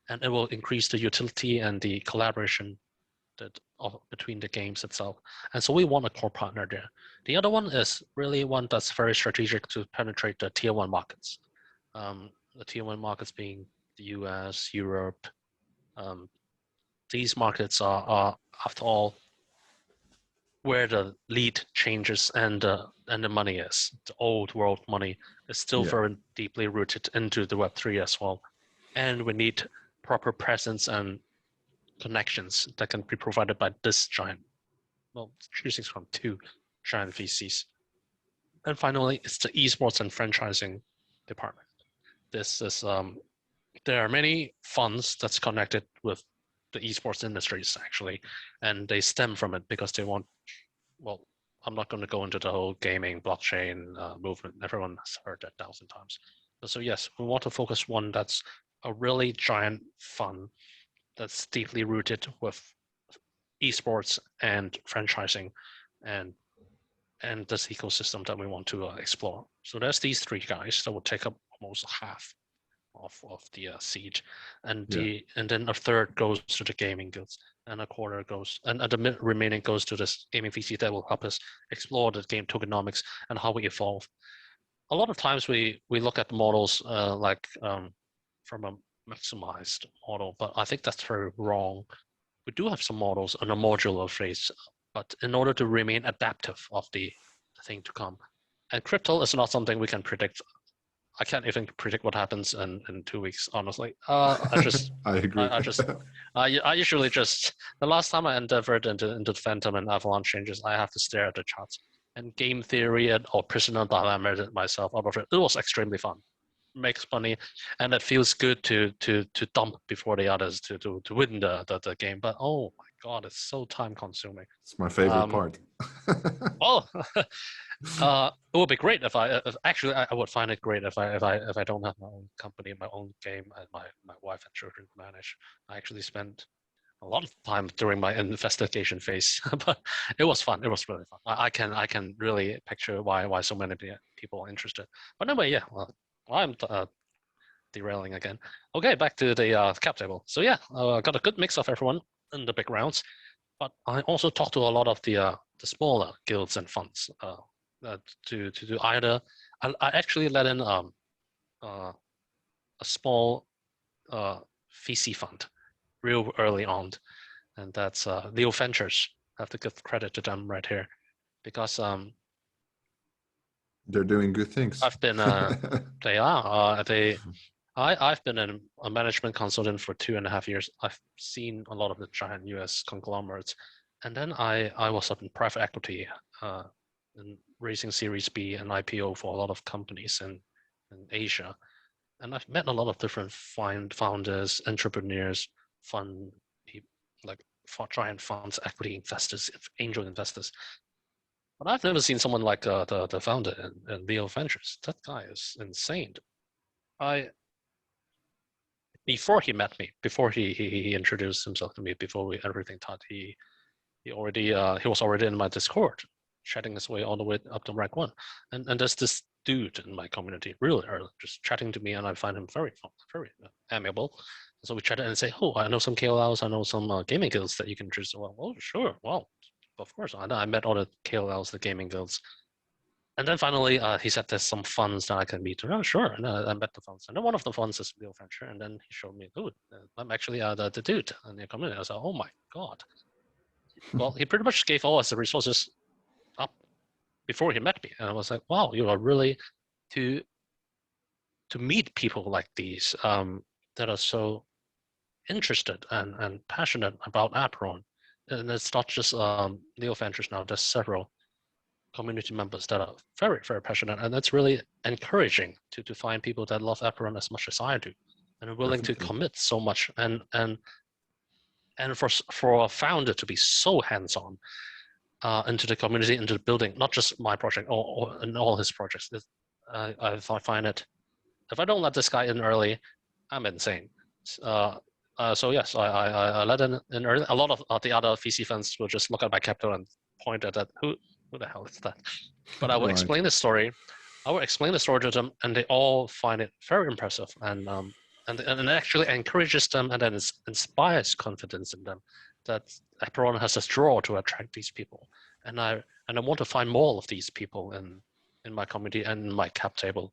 and it will increase the utility and the collaboration between the games itself. And so we want a core partner there. The other one is really one that's very strategic to penetrate the tier 1 markets. The tier 1 markets being the US, Europe. These markets are after all where the lead changes and the money is. The old world money is still very deeply rooted into the Web3 as well. And we need proper presence and connections that can be provided by this giant, well, choosing from 2 giant VCs. And finally, it's the esports and franchising department. This is there are many funds that's connected with the esports industries actually, and they stem from it because they want. Well, I'm not going to go into the whole gaming blockchain movement. Everyone has heard that 1,000 times. So yes, we want to focus one that's a really giant fund that's deeply rooted with esports and franchising and this ecosystem that we want to explore. So there's these 3 guys that will take up almost half of the seed, and then a third goes to the gaming guilds, and a quarter goes, and the remaining goes to this gaming VC that will help us explore the game tokenomics and how we evolve. A lot of times we look at models from a maximized model, but I think that's very wrong. We do have some models on a modular phase, but in order to remain adaptive of the thing to come, and crypto is not something we can predict. I can't even predict what happens in 2 weeks, honestly. I agree. I usually just, the last time I endeavored into Phantom and Avalanche changes, I have to stare at the charts. And game theory or personal dilemma myself out of it. It was extremely fun. Makes money, and it feels good to dump before the others to win the game. But oh my god, it's so time consuming. It's my favorite part. Well, it would be great if I would find it great if I don't have my own company, my own game, and my wife and children to manage. I actually spent a lot of time during my investigation phase, but it was fun. It was really fun. I can really picture why so many people are interested. But anyway, yeah. Well, I'm derailing again. Okay, back to the cap table. So yeah, I got a good mix of everyone in the big rounds, but I also talked to a lot of the smaller guilds and funds to do either. I actually let in a small VC fund real early on, and that's Leo Ventures. I have to give credit to them right here because they're doing good things. I've been I've been a management consultant for 2.5 years. I've seen a lot of the giant US conglomerates, and then I was up in private equity and raising Series B and IPO for a lot of companies in Asia, and I've met a lot of different founders, entrepreneurs, fund people, like giant funds, equity investors, angel investors. But I've never seen someone like the founder in Leo Ventures. That guy is insane. I Before he met me, before he introduced himself to me, before we everything taught, he was already in my Discord, chatting his way all the way up to rank 1, and there's this dude in my community really early, just chatting to me, and I find him very amiable. So we chatted and say, oh, I know some KOLs, I know some gaming guilds that you can introduce. Well, oh, sure, well, of course, I met all the KOLs, the gaming guilds. And then finally, he said there's some funds that I can meet. Oh, sure. And I met the funds. And then one of the funds is Real Venture. And then he showed me, oh, I'm actually the dude in the community. I was like, oh my God. Well, he pretty much gave all us the resources up before he met me. And I was like, wow, you are really to meet people like these that are so interested and passionate about Apeiron. And it's not just Leo Ventures now, there's several community members that are very, very passionate, and that's really encouraging to find people that love Apeiron as much as I do, and are willing to commit so much, and for a founder to be so hands-on into the community, into the building, not just my project or in all his projects. I find it, if I don't let this guy in early, I'm insane. So yes, I let in early. A lot of the other VC funds will just look at my capital and point at that. Who the hell is that? But I will explain the story. I will explain the story to them, and they all find it very impressive, and it actually encourages them, and then it inspires confidence in them that Apeiron has a draw to attract these people, and I want to find more of these people in my community and in my cap table,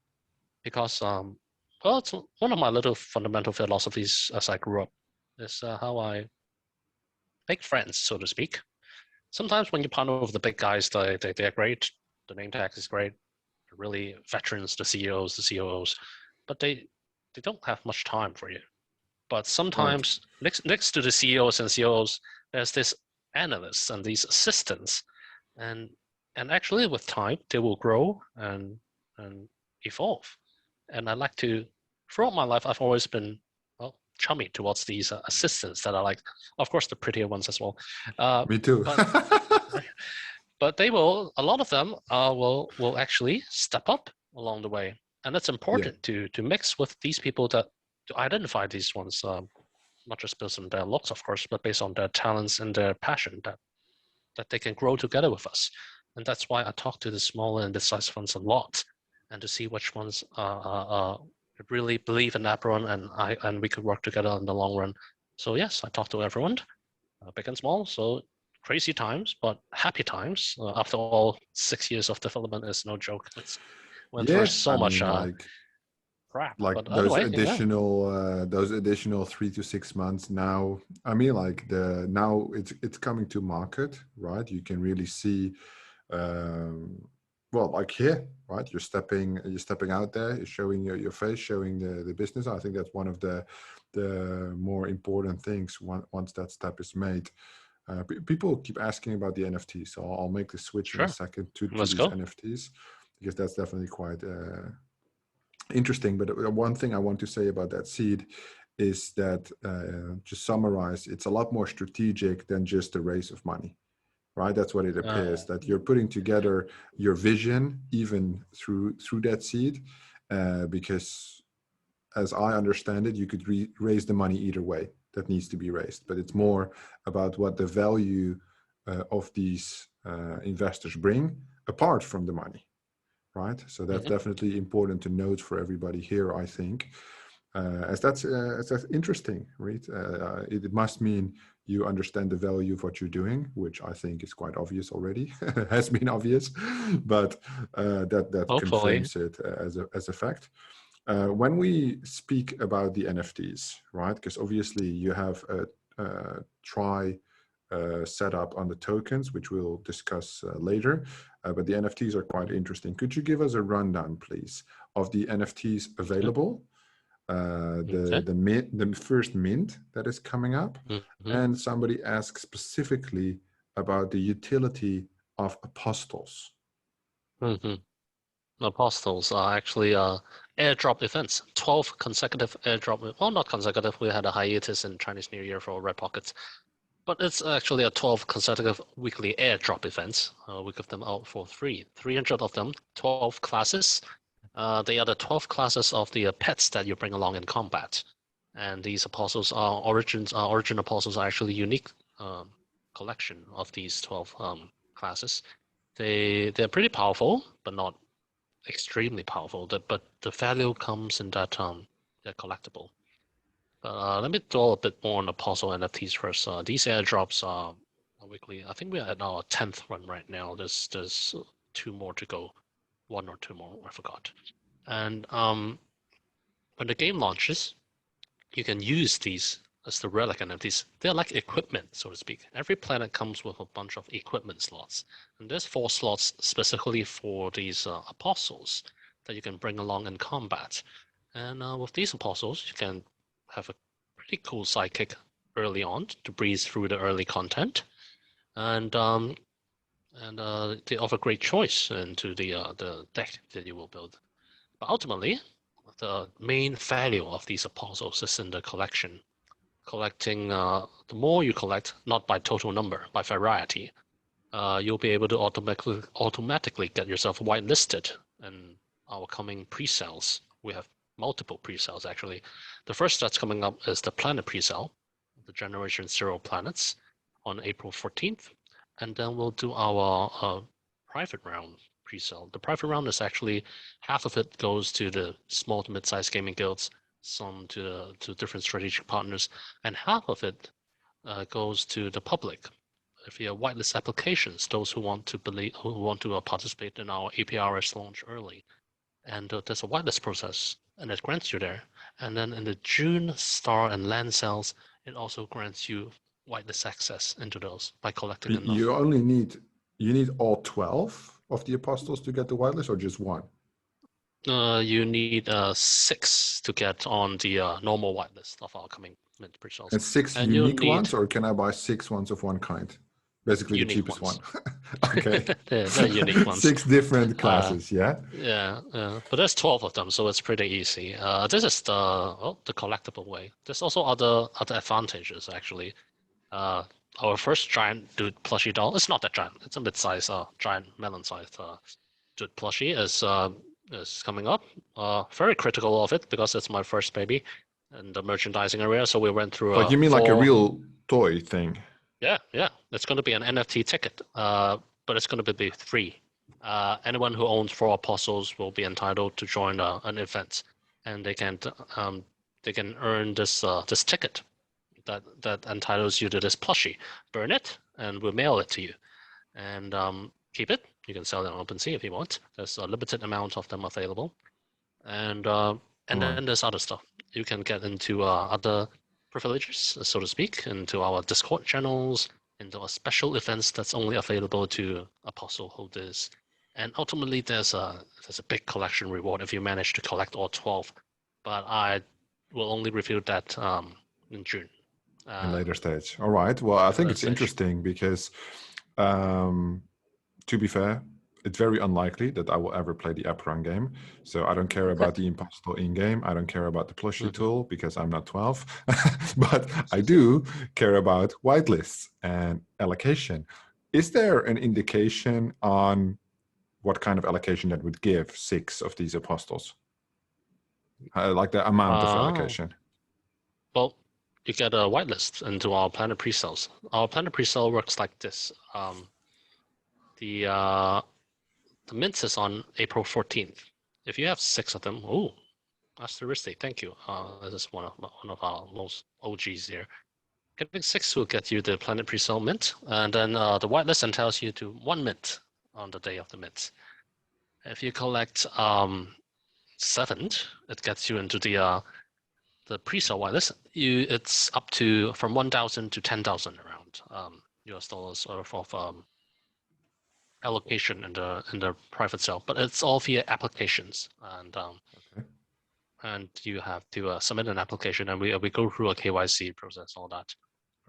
because well, it's one of my little fundamental philosophies as I grew up, is how I make friends, so to speak. Sometimes when you partner with the big guys, they're great. The name tag is great. They're really veterans, the CEOs, the COOs, but they don't have much time for you. But sometimes next to the CEOs and COOs, there's this analysts and these assistants, and actually with time they will grow and evolve. And I like to, throughout my life, I've always been chummy towards these assistants that are like, of course, the prettier ones as well. Me too. But they will, a lot of them will actually step up along the way, and it's important to mix with these people, to identify these ones, not just based on their looks, of course, but based on their talents and their passion, that they can grow together with us. And that's why I talk to the smaller and mid-sized funds a lot, and to see which ones really believe in Apeiron, and we could work together in the long run. So yes, I talk to everyone, big and small. So crazy times, but happy times. After all, 6 years of development is no joke. It's went through so much crap. Like but those anyway, those additional 3 to 6 months now. I mean, like now it's coming to market, right? You can really see. Well, like here, right? You're stepping out there, you're showing your face, showing the business. I think that's one of the more important things once that step is made. People keep asking about the NFTs, so I'll make the switch in a second to these NFTs, because that's definitely quite interesting. But one thing I want to say about that seed is that, to summarize, it's a lot more strategic than just a raise of money. Right, that's what it appears, that you're putting together your vision even through that seed, because as I understand it, you could raise the money either way that needs to be raised, but it's more about what the value of these investors bring apart from the money, right? So that's definitely important to note for everybody here, I think, as that's interesting, right? It must mean you understand the value of what you're doing, which I think is quite obvious already, has been obvious, but that Hopefully. confirms it as a fact. When we speak about the NFTs, right? Because obviously you have a setup on the tokens, which we'll discuss later, but the NFTs are quite interesting. Could you give us a rundown, please, of the NFTs available, the first mint that is coming up, and somebody asks specifically about the utility of apostles. Apostles are actually airdrop events. 12 consecutive airdrop. Well, not consecutive. We had a hiatus in Chinese New Year for Red Pockets. But it's actually a 12 consecutive weekly airdrop events. We give them out for free. 300 of them, 12 classes. They are the 12 classes of the pets that you bring along in combat. And these apostles are origin apostles are actually unique collection of these 12 classes. They're pretty powerful, but not extremely powerful. But the value comes in that they're collectible. Let me dwell a bit more on Apostle NFTs first. These airdrops are weekly. I think we're at our 10th run right now. There's 2 more to go, 1 or 2 more. I forgot. And when the game launches, you can use these as the relic NFTs. They're like equipment, so to speak. Every planet comes with a bunch of equipment slots, and there's 4 slots specifically for these apostles that you can bring along in combat. And with these apostles, you can have a pretty cool sidekick early on to breeze through the early content, and they offer great choice into the deck that you will build. But ultimately, the main value of these apostles is in the collection. Collecting, the more you collect, not by total number, by variety, you'll be able to automatically get yourself whitelisted in our coming pre-sales. We have multiple pre-sales actually. The first that's coming up is the planet pre-sale, the Generation 0 planets, on April 14th. And then we'll do our private round pre-sale. The private round is actually, half of it goes to the small to mid-sized gaming guilds, some to different strategic partners, and half of it goes to the public via whitelist applications, those who want to participate in our APRS launch early. And there's a whitelist process, and it grants you there. And then in the June star and land sales, it also grants you whitelist access into those by collecting enough. You need all 12 of the apostles to get the whitelist, or just 1? You need 6 to get on the normal whitelist of our coming mint pre-sales. And 6 unique ones, or can I buy 6 ones of one kind? Basically the cheapest one. Okay. They're unique ones. 6 different classes, yeah? Yeah, but there's 12 of them, so it's pretty easy. This is the collectible way. There's also other advantages, actually. Our first giant dude plushie doll, it's not that giant, it's a mid-size, giant melon-sized dude plushie is coming up. Very critical of it because it's my first baby in the merchandising area, so we went through Like you mean like a real toy thing? Yeah. It's going to be an NFT ticket, but it's going to be free. Anyone who owns 4 apostles will be entitled to join an event, and they can earn this ticket that entitles you to this plushie. Burn it, and we'll mail it to you, and keep it. You can sell it on OpenSea if you want. There's a limited amount of them available, and then there's other stuff. You can get into other privileges, so to speak, into our Discord channels, into our special events that's only available to apostle holders. And ultimately, there's a big collection reward if you manage to collect all 12. But I will only reveal that in June. In later stage. All right. Well, I think it's interesting because, to be fair, it's very unlikely that I will ever play the Apeiron game. So I don't care about the impossible in-game. I don't care about the plushie tool because I'm not 12. But I do care about whitelists and allocation. Is there an indication on what kind of allocation that would give 6 of these apostles? Like the amount of allocation? Well, you get a whitelist into our planet pre-sales. Our planet pre-sale works like this. The the mint is on April 14th. If you have 6 of them, oh, asterisk, thank you. This is one of our most OGs here. Getting 6 will get you the planet pre-sale mint, and then the whitelist entitles you to 1 mint on the day of the mint. If you collect 7, it gets you into the pre-sale whitelist. It's up to from 1,000 to 10,000 around US dollars of allocation in the private sale, but it's all via applications, and you have to submit an application, and we go through a KYC process, all that.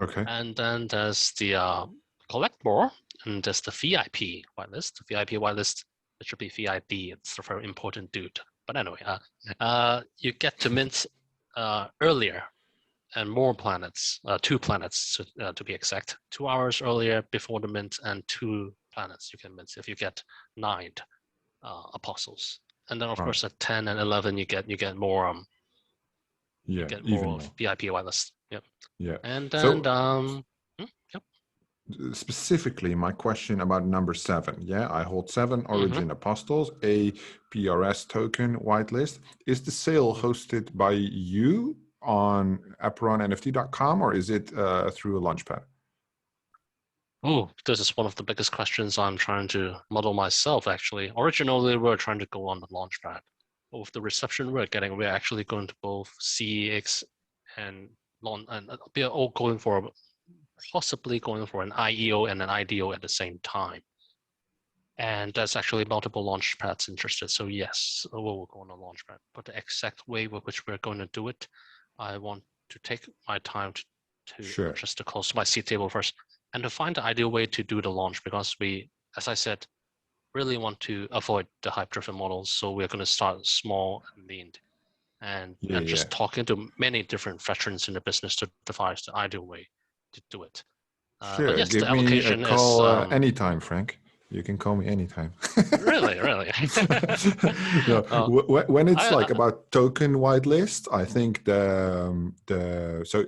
Okay. And then there's the collect more, and there's the VIP whitelist. The VIP whitelist, it should be VIP. It's a very important dude. But anyway, you get to mint earlier and more planets, 2 planets to be exact, 2 hours earlier before the mint, and 2 planets you can mint if you get 9 apostles. And then of course at 10 and 11 you get more VIP whitelist. Yep. Yeah. And then yep. Specifically, my question about number 7. Yeah, I hold 7 Origin Apostles, a PRS token whitelist. Is the sale hosted by you on ApeironNft.com, or is it through a launchpad? Oh, this is one of the biggest questions I'm trying to model myself, actually. Originally, we were trying to go on the launchpad. But with the reception we're getting, we're actually going to both CEX and we are all going for, possibly going for an IEO and an IDO at the same time. And there's actually multiple launchpads interested. So yes, we'll go on a launchpad. But the exact way with which we're going to do it, I want to take my time to just to close my seed table first, and to find the ideal way to do the launch, because we, as I said, really want to avoid the hype-driven models. So we're going to start small and lean, and just talking to many different veterans in the business to devise the ideal way to do it. But yes, give me a call anytime, Frank. You can call me anytime. Really? When it's about token whitelist, I think so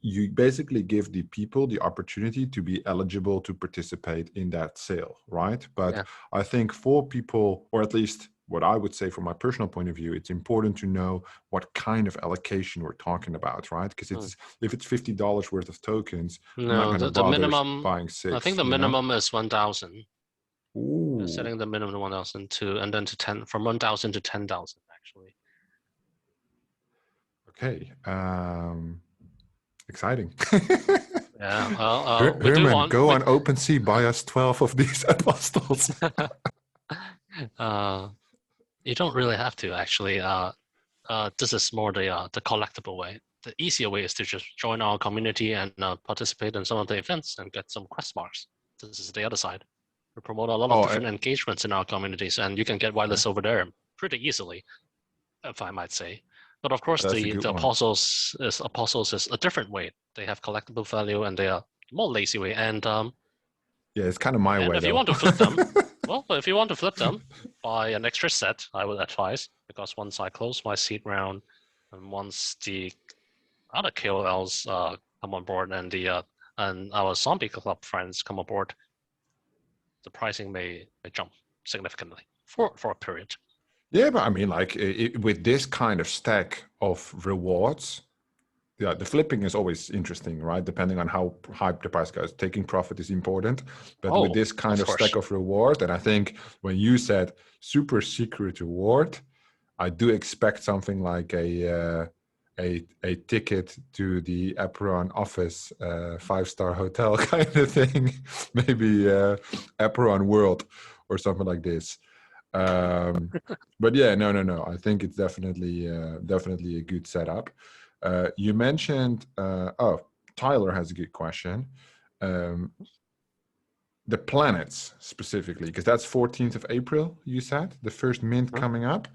you basically give the people the opportunity to be eligible to participate in that sale, right? But I think for people, or at least what I would say from my personal point of view, it's important to know what kind of allocation we're talking about, right? Because if it's $50 worth of tokens, I'm not going to bother minimum, buying 6. I think the minimum is 1,000. Ooh. They're setting the minimum to 1,000 and then to 10, from 1,000 to 10,000 actually. Okay. Exciting. Yeah. Herman, go on OpenSea, buy us 12 of these apostles. You don't really have to, actually. This is more the collectible way. The easier way is to just join our community and participate in some of the events and get some quest marks. This is the other side. We promote a lot of different engagements in our communities, and you can get whitelists over there pretty easily, if I might say. But of course, the apostles is a different way. They have collectible value, and they are more lazy way. And it's kind of my way. If you want to flip them, if you want to flip them, buy an extra set. I would advise, because once I close my seed round, and once the other KOLs come on board, and and our zombie club friends come on board, the pricing may jump significantly for a period. Yeah, but I mean, with this kind of stack of rewards, the flipping is always interesting, right? Depending on how high the price goes. Taking profit is important, but with this kind of stack of reward, and I think when you said super secret reward, I do expect something like a ticket to the Apeiron office, 5-star hotel kind of thing, maybe Apeiron World or something like this. But yeah, no. I think it's definitely a good setup. You mentioned, Tyler has a good question. The planets specifically, because that's 14th of April, you said, the first mint coming up.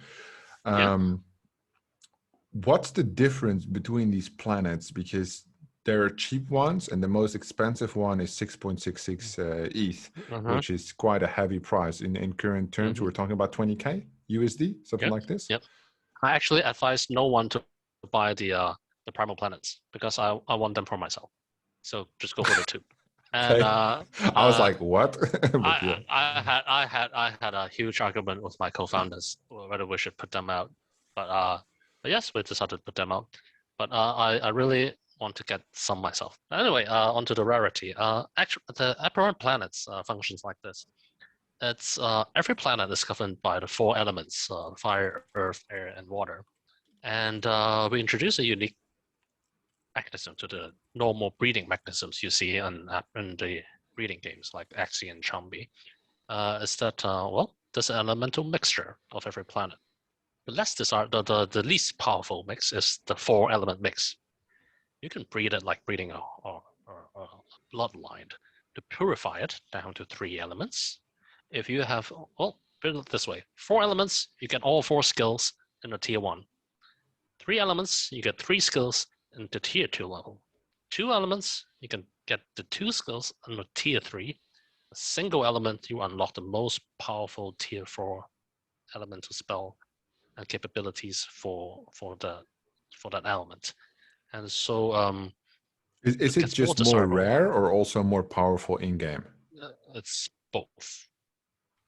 What's the difference between these planets? Because there are cheap ones, and the most expensive one is 6.66 ETH, which is quite a heavy price. In current terms, we're talking about 20K USD, something like this. Yep. I actually advise no one to buy the primal planets, because I want them for myself. So just go for the 2. And I was like, what? But yeah. I had a huge argument with my co-founders whether we should put them out, but yes, we decided to put them out. But I really want to get some myself. Anyway, onto the rarity. Actually, the Apeiron planets functions like this. It's every planet is governed by the four elements: fire, earth, air, and water. And we introduce a unique mechanism to the normal breeding mechanisms you see in the breeding games like Axie and Chumbi. Is that well, there's an elemental mixture of every planet. The the least powerful mix is the four element mix. You can breed it like breeding a bloodline to purify it down to three elements. If you have, well, put it this way: four elements, you get all four skills in a tier 1. 3 elements, you get 3 skills in the tier 2 level. 2 elements, you can get the 2 skills in the tier 3. A single element, you unlock the most powerful tier 4 elemental spell and capabilities for that element. And so Is it just more rare or also more powerful in game? It's both.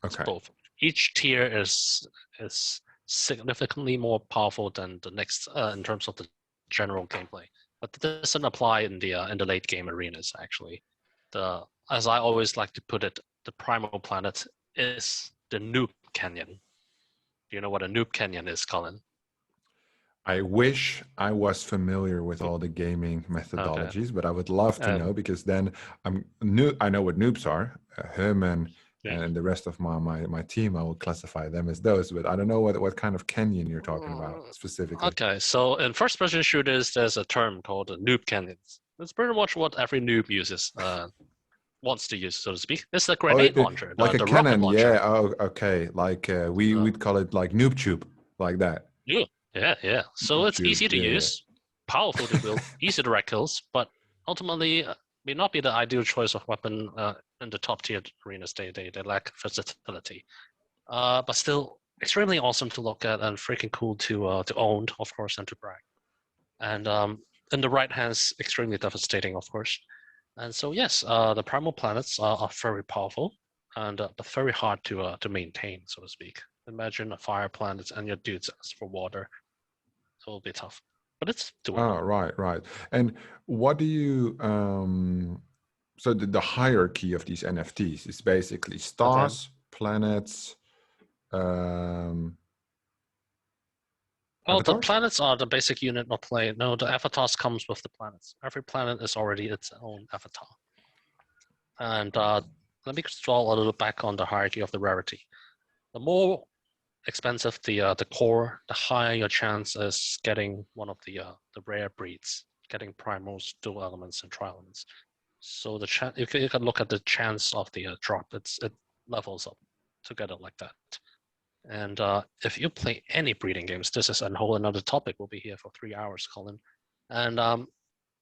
Okay. It's both. Each tier is significantly more powerful than the next in terms of the general gameplay. But this doesn't apply in the late game arenas. Actually, as I always like to put it, the primal planet is the noob canyon. Do you know what a noob canyon is, Colin? I wish I was familiar with all the gaming methodologies, but I would love to know, because then I know what noobs are. Herman and the rest of my team, I will classify them as those, but I don't know what kind of canyon you're talking about specifically. Okay, so in first-person shooters, there's a term called noob canyons. That's pretty much what every noob uses, wants to use, so to speak. It's the grenade launcher, like the a cannon. Launcher. Yeah. Oh, okay. Like we'd call it like noob tube, like that. Yeah. So it's easy to use, powerful to build, easy to wreck kills, but ultimately may not be the ideal choice of weapon in the top tier arenas. They lack versatility, but still extremely awesome to look at and freaking cool to own, of course, and to brag. And in the right hands, extremely devastating, of course. And so yes, the primal planets are very powerful and but very hard to maintain, so to speak. Imagine a fire planet and your dudes ask for water. It will be tough, but it's doable. Oh, right. And what do you so the hierarchy of these NFTs is basically stars, planets, well, avatars? the planets are the basic unit of play. No, the avatars comes with the planets. Every planet is already its own avatar. And let me scroll a little back on the hierarchy of the rarity. The more expensive the core, the higher your chance is getting one of the rare breeds, getting primals, dual elements, and tri-elements. So the chance, you can look at the chance of the drop. It levels up together like that. And if you play any breeding games, this is a whole another topic. We'll be here for 3 hours, Colin. And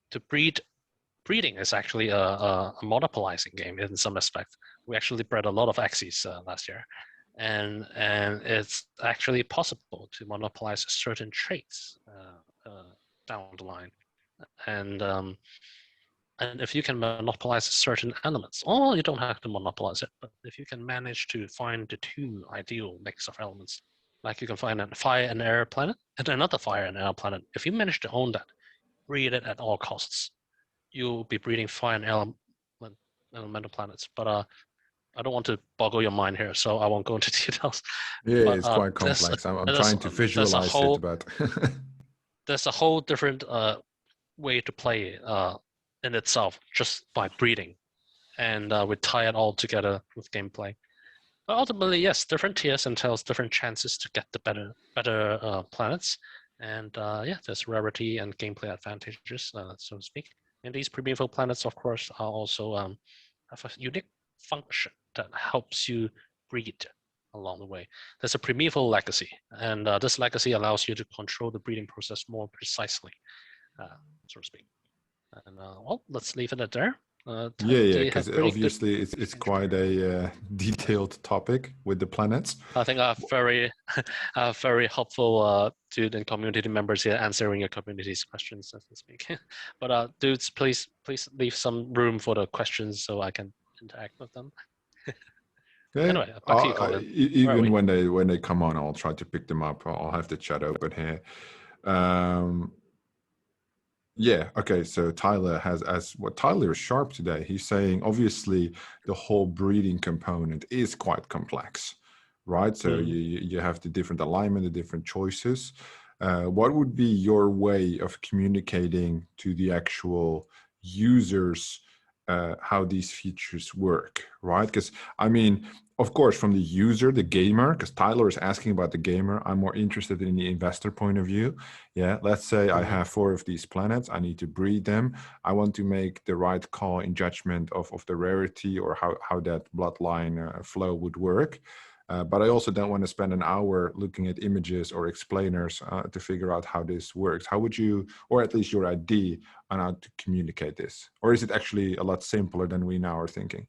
to breeding is actually a monopolizing game in some aspect. We actually bred a lot of Axes last year. And it's actually possible to monopolize certain traits down the line, and if you can monopolize certain elements, or you don't have to monopolize it, but if you can manage to find the 2 ideal mix of elements, like you can find a fire and air planet and another fire and air planet. If you manage to own that, breed it at all costs, you'll be breeding fire and elemental planets. But I don't want to boggle your mind here, so I won't go into details. Yeah, but, it's quite complex. I'm trying to visualize it, but there's a whole different way to play in itself just by breeding, and we tie it all together with gameplay. But ultimately, yes, different tiers entails different chances to get the better planets, and yeah, there's rarity and gameplay advantages, so to speak. And these primeval planets, of course, are also have a unique function that helps you breed along the way. There's a primeval legacy, and this legacy allows you to control the breeding process more precisely, so to speak. And well, let's leave it at there. Yeah, Do you because have pretty good? obviously it's quite a detailed topic with the planets. I think very helpful dude and community members here answering your community's questions, so to speak. But dudes, please leave some room for the questions so I can interact with them. Okay. Anyway, back to you, Colin. Where are Even we? when they come on, I'll try to pick them up. I'll have the chat open here. Um, Yeah, okay. So Tyler has as what Tyler is sharp today. He's saying obviously the whole breeding component is quite complex, right? So you have the different alignment, the different choices. What would be your way of communicating to the actual users how these features work, right? Because I mean, of course, from the user, the gamer, because Tyler is asking about the gamer, I'm more interested in the investor point of view. Yeah, let's say I have 4 of these planets. I need to breed them. I want to make the right call in judgment of the rarity or how that bloodline flow would work. But I also don't want to spend an hour looking at images or explainers to figure out how this works. How would you, or at least your idea on how to communicate this? Or is it actually a lot simpler than we now are thinking?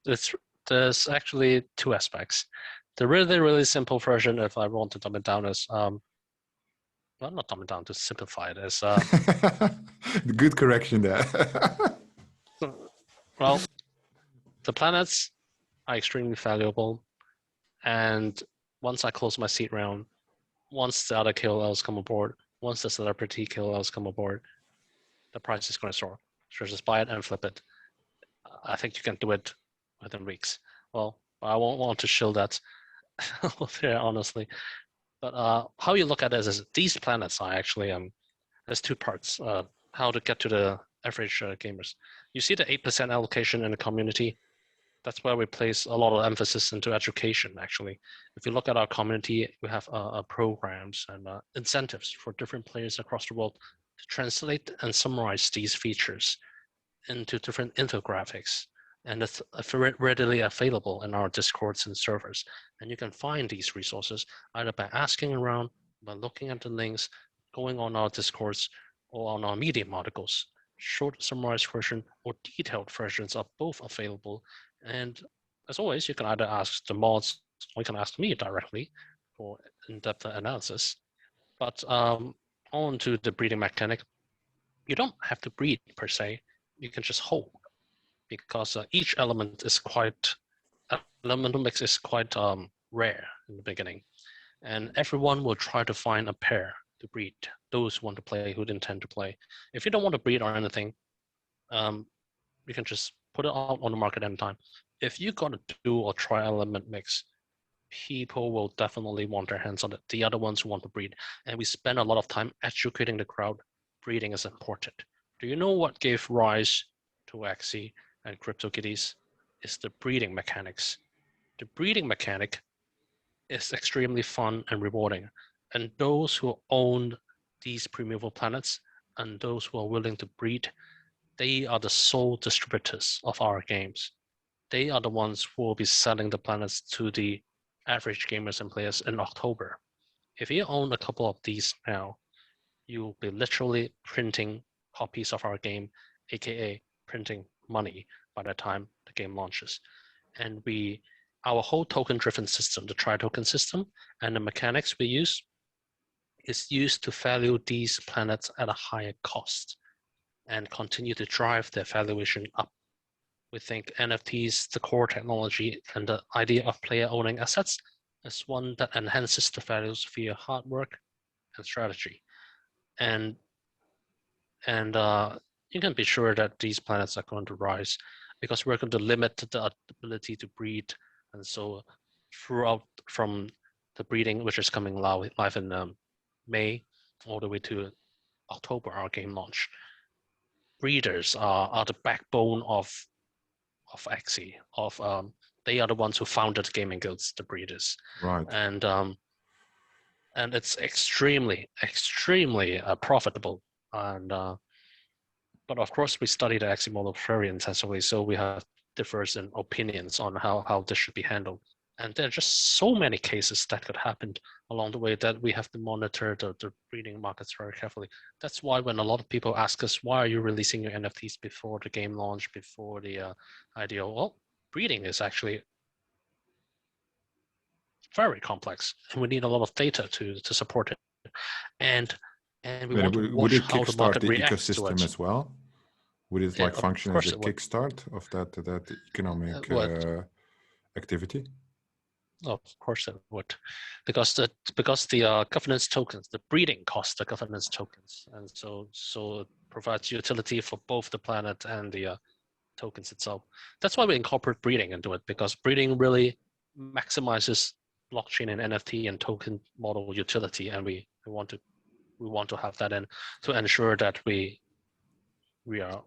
There's actually 2 aspects. The really simple version, if I want to dumb it down, is well, not dumb it down, to simplify it, is good correction there. well, the planets are extremely valuable, and once I close my seat round, once the other KOLs come aboard, once the celebrity KOLs come aboard, the price is going to soar. So just buy it and flip it. I think you can do it within weeks. Well, I won't want to show that there, honestly. But how you look at it is these planets are actually there's 2 parts. How to get to the average gamers. You see the 8% allocation in the community. That's where we place a lot of emphasis into education. Actually, if you look at our community, we have programs and incentives for different players across the world to translate and summarize these features into different infographics, and it's readily available in our discords and servers. And you can find these resources either by asking around, by looking at the links, going on our discords, or on our Medium articles. Short summarized version or detailed versions are both available. And as always, you can either ask the mods or you can ask me directly for in-depth analysis. But on to the breeding mechanic, you don't have to breed per se. You can just hold, because each element is quite, elemental mix is quite rare in the beginning. And everyone will try to find a pair to breed, those who want to play, who intend to play. If you don't want to breed or anything, you can just put it out on the market anytime. If you got a dual or tri-element mix, people will definitely want their hands on it. The other ones who want to breed. And we spend a lot of time educating the crowd. Breeding is important. Do you know what gave rise to Axie and CryptoKitties? It's the breeding mechanics. The breeding mechanic is extremely fun and rewarding. And those who own these primeval planets and those who are willing to breed, they are the sole distributors of our games. They are the ones who will be selling the planets to the average gamers and players in October. If you own a couple of these now, you'll be literally printing copies of our game, aka printing money by the time the game launches. And our whole token-driven system, the tri-token system, and the mechanics we use is used to value these planets at a higher cost and continue to drive their valuation up. We think NFTs, the core technology, and the idea of player owning assets is one that enhances the values via hard work and strategy. And you can be sure that these planets are going to rise because we're going to limit the ability to breed. And so throughout, from the breeding, which is coming live in May, all the way to October, our game launch, breeders are the backbone of Axie. They are the ones who founded gaming guilds, the breeders. Right. And it's extremely profitable. And but of course, we study the Axie model very intensively, so we have differs in opinions on how this should be handled. And there are just so many cases that could happen along the way that we have to monitor the breeding markets very carefully. That's why when a lot of people ask us, why are you releasing your NFTs before the game launch, before the IDO? Well, breeding is actually very complex, and we need a lot of data to support it. And we want to Would watch it how the kickstart market the reacts to ecosystem it. as well? Would it Yeah, like of function as course a it would. kickstart of that economic What? activity? Of course it would, because the governance tokens, the breeding cost the governance tokens, and so it provides utility for both the planet and the tokens itself. That's why we incorporate breeding into it, because breeding really maximizes blockchain and NFT and token model utility, and we want to have that in to ensure that we have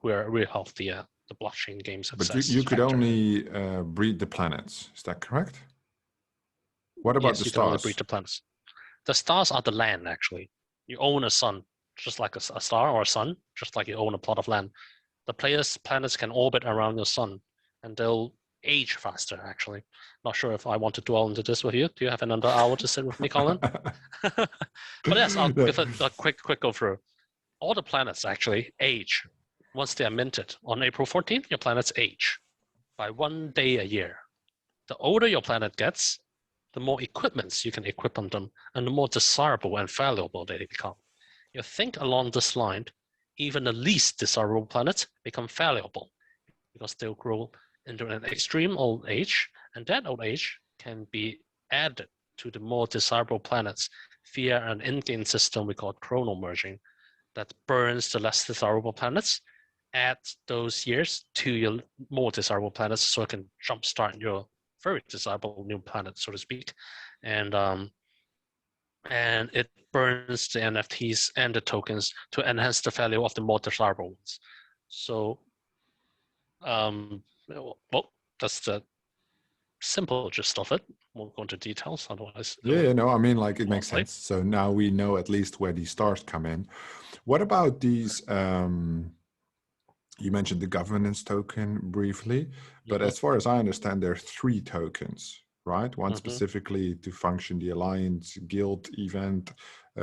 the blockchain game But success you could factor. only breed the planets. Is that correct? What about the Yes, you can only breed stars? the planets. The stars are the land, actually. You own a sun, just like a star or a sun, just like you own a plot of land. The players' planets can orbit around your sun, and they'll age faster, actually. Not sure if I want to dwell into this with you. Do you have another hour to sit with me, Colin? But yes, I'll give it a quick go through. All the planets actually age once they are minted. On April 14th, your planets age by 1 day a year. The older your planet gets, the more equipments you can equip on them, and the more desirable and valuable they become. You think along this line, even the least desirable planets become valuable because they'll grow into an extreme old age, and that old age can be added to the more desirable planets via an in-game system we call chronal merging that burns the less desirable planets, add those years to your more desirable planets so it can jumpstart your very desirable new planet, so to speak. And it burns the NFTs and the tokens to enhance the value of the more desirable ones. So, well, that's the simple gist of it. Won't go into details, otherwise. Yeah, no, I mean, like, it makes Late. sense. So now we know at least where these stars come in. What about these? You mentioned the governance token briefly, but as far as I understand, there are 3 tokens, right? One specifically to function the alliance, guild, event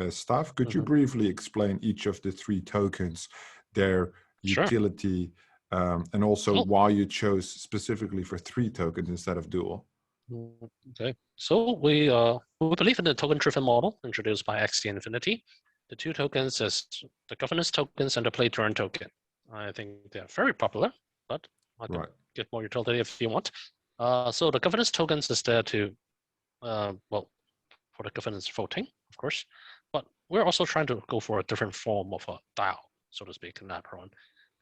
stuff. Could you briefly explain each of the 3 tokens, their utility, and also why you chose specifically for 3 tokens instead of dual? Okay, so we believe in the token-driven model introduced by Axis Infinity. The 2 tokens is the governance tokens and the play turn token. I think they're very popular, but I can get more utility if you want. So the governance tokens is there to, well, for the governance voting, of course, but we're also trying to go for a different form of a DAO, so to speak, in that front.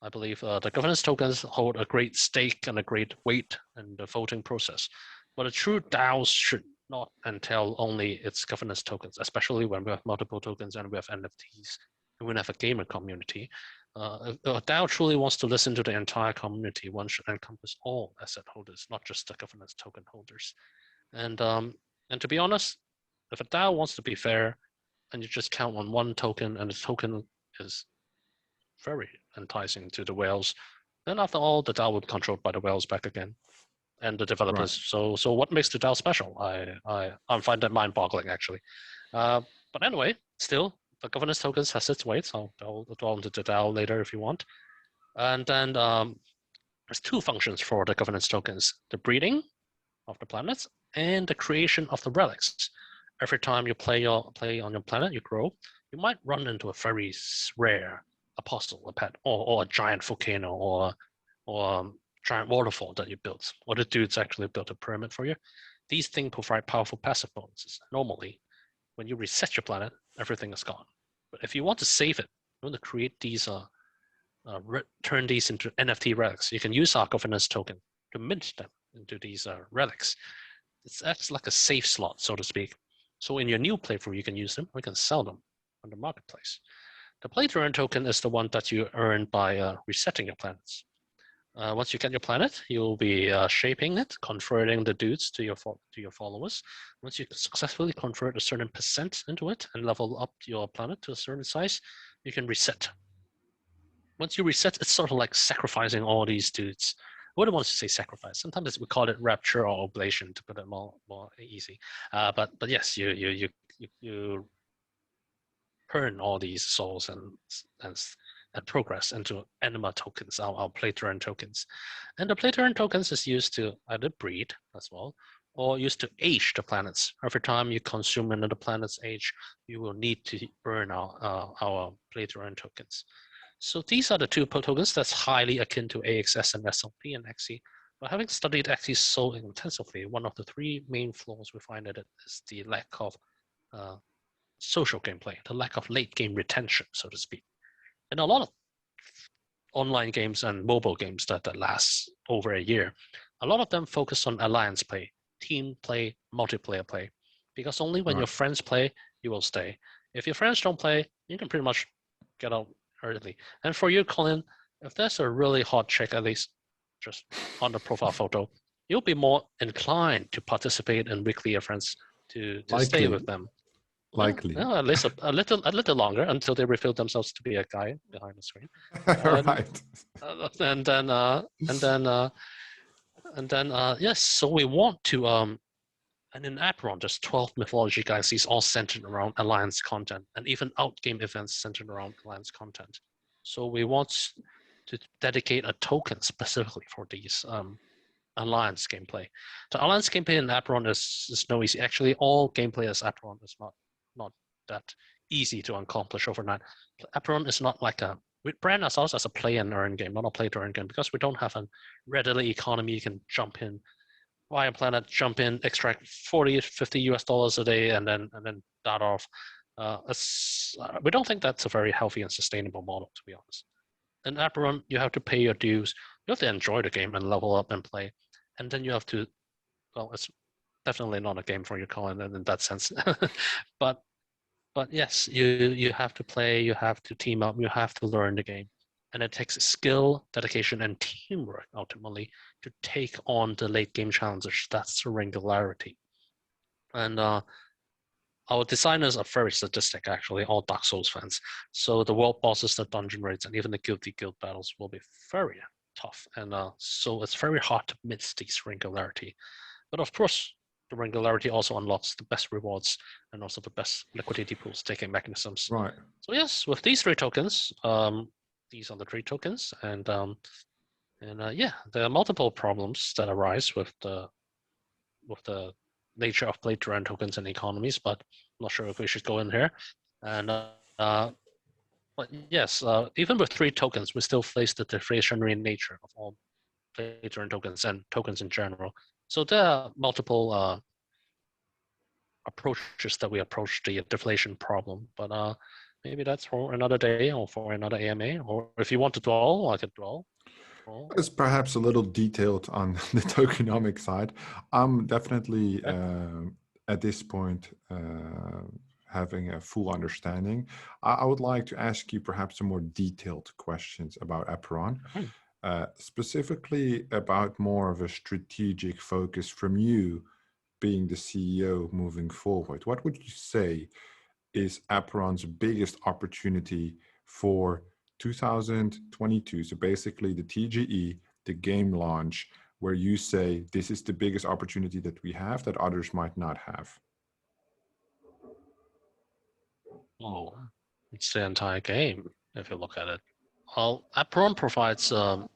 I believe the governance tokens hold a great stake and a great weight in the voting process. But a true DAO should not entail only its governance tokens, especially when we have multiple tokens and we have NFTs and we have a gamer community. If a DAO truly wants to listen to the entire community, one should encompass all asset holders, not just the governance token holders. And to be honest, if a DAO wants to be fair and you just count on one token and the token is very enticing to the whales, then after all, the DAO would be controlled by the whales back again and the developers. So what makes the DAO special? I find that mind-boggling, actually. But anyway, still, the governance tokens has its weight, so I'll dwell into the DAO later if you want. And then there's 2 functions for the governance tokens: the breeding of the planets and the creation of the relics. Every time you play on your planet, you grow, you might run into a very rare apostle, a pet, or a giant volcano, or giant waterfall that you built, or the dudes actually built a pyramid for you. These things provide powerful passive bonuses. Normally, when you reset your planet, everything is gone. But if you want to save it, you want to create these, turn these into NFT relics, you can use our governance token to mint them into these relics. It's acts like a safe slot, so to speak. So in your new playthrough, you can use them, or you can sell them on the marketplace. The play to earn token is the one that you earn by resetting your planets. Once you get your planet, you'll be shaping it, converting the dudes to your followers. Once you successfully convert a certain percent into it and level up your planet to a certain size, you can reset. Once you reset, it's sort of like sacrificing all these dudes wouldn't want to say sacrifice. Sometimes we call it rapture or oblation to put it more easy. But yes, you turn all these souls and progress into anima tokens, our play to earn tokens. And the play to earn tokens is used to either breed as well, or used to age the planets. Every time you consume another planet's age, you will need to earn our play to earn tokens. So these are the two tokens that's highly akin to AXS and SLP and XE. But having studied XE so intensively, one of the three main flaws we find in it is the lack of social gameplay, the lack of late game retention, so to speak. And a lot of online games and mobile games that last over a year, a lot of them focus on alliance play, team play, multiplayer play, because only when your friends play, you will stay. If your friends don't play, you can pretty much get out early. And for you, Colin, if there's a really hot chick, at least just on the profile photo, you'll be more inclined to participate in weekly events to stay with them. Likely. Well, at least a little longer until they reveal themselves to be a guy behind the screen. Right. And then yes. So we want to and in Apeiron, there's 12 mythology galaxies all centered around alliance content, and even out-game events centered around alliance content. So we want to dedicate a token specifically for these alliance gameplay. The alliance gameplay in Apeiron is no easy. Actually, all gameplay as Apeiron is not that easy to accomplish overnight. Apeiron is not like we brand ourselves as a play and earn game, not a play to earn game, because we don't have a readily economy you can jump in, buy a planet, jump in, extract 40, 50 US dollars a day, and then start off. We don't think that's a very healthy and sustainable model, to be honest. In Apeiron, you have to pay your dues. You have to enjoy the game and level up and play, and then you have to. Well, it's definitely not a game for you, Colin, in that sense. but yes, you have to play. You have to team up. You have to learn the game, and it takes skill, dedication, and teamwork ultimately to take on the late game challenges. That's the Singularity. And our designers are very sadistic, actually, all Dark Souls fans. So the world bosses, the dungeon raids, and even the guilty guild battles will be very tough. And so it's very hard to miss this Singularity. But of course, the Singularity also unlocks the best rewards and also the best liquidity pools, taking mechanisms. Right. So yes, with these three tokens, these are the three tokens, and yeah, there are multiple problems that arise with the nature of play to earn tokens and economies, but I'm not sure if we should go in here. And but yes, even with three tokens, we still face the deflationary nature of all play to earn tokens and tokens in general. So there are multiple approaches that we approach the deflation problem, but maybe that's for another day or for another AMA, or if you want to dwell, I could dwell. It's perhaps a little detailed on the tokenomic side. I'm definitely at this point having a full understanding. I would like to ask you perhaps some more detailed questions about Apeiron, specifically about more of a strategic focus from you being the CEO moving forward. What would you say is Apeiron's biggest opportunity for 2022? So basically the TGE, the game launch, where you say this is the biggest opportunity that we have that others might not have. Oh, it's the entire game, if you look at it. Well, Apeiron provides a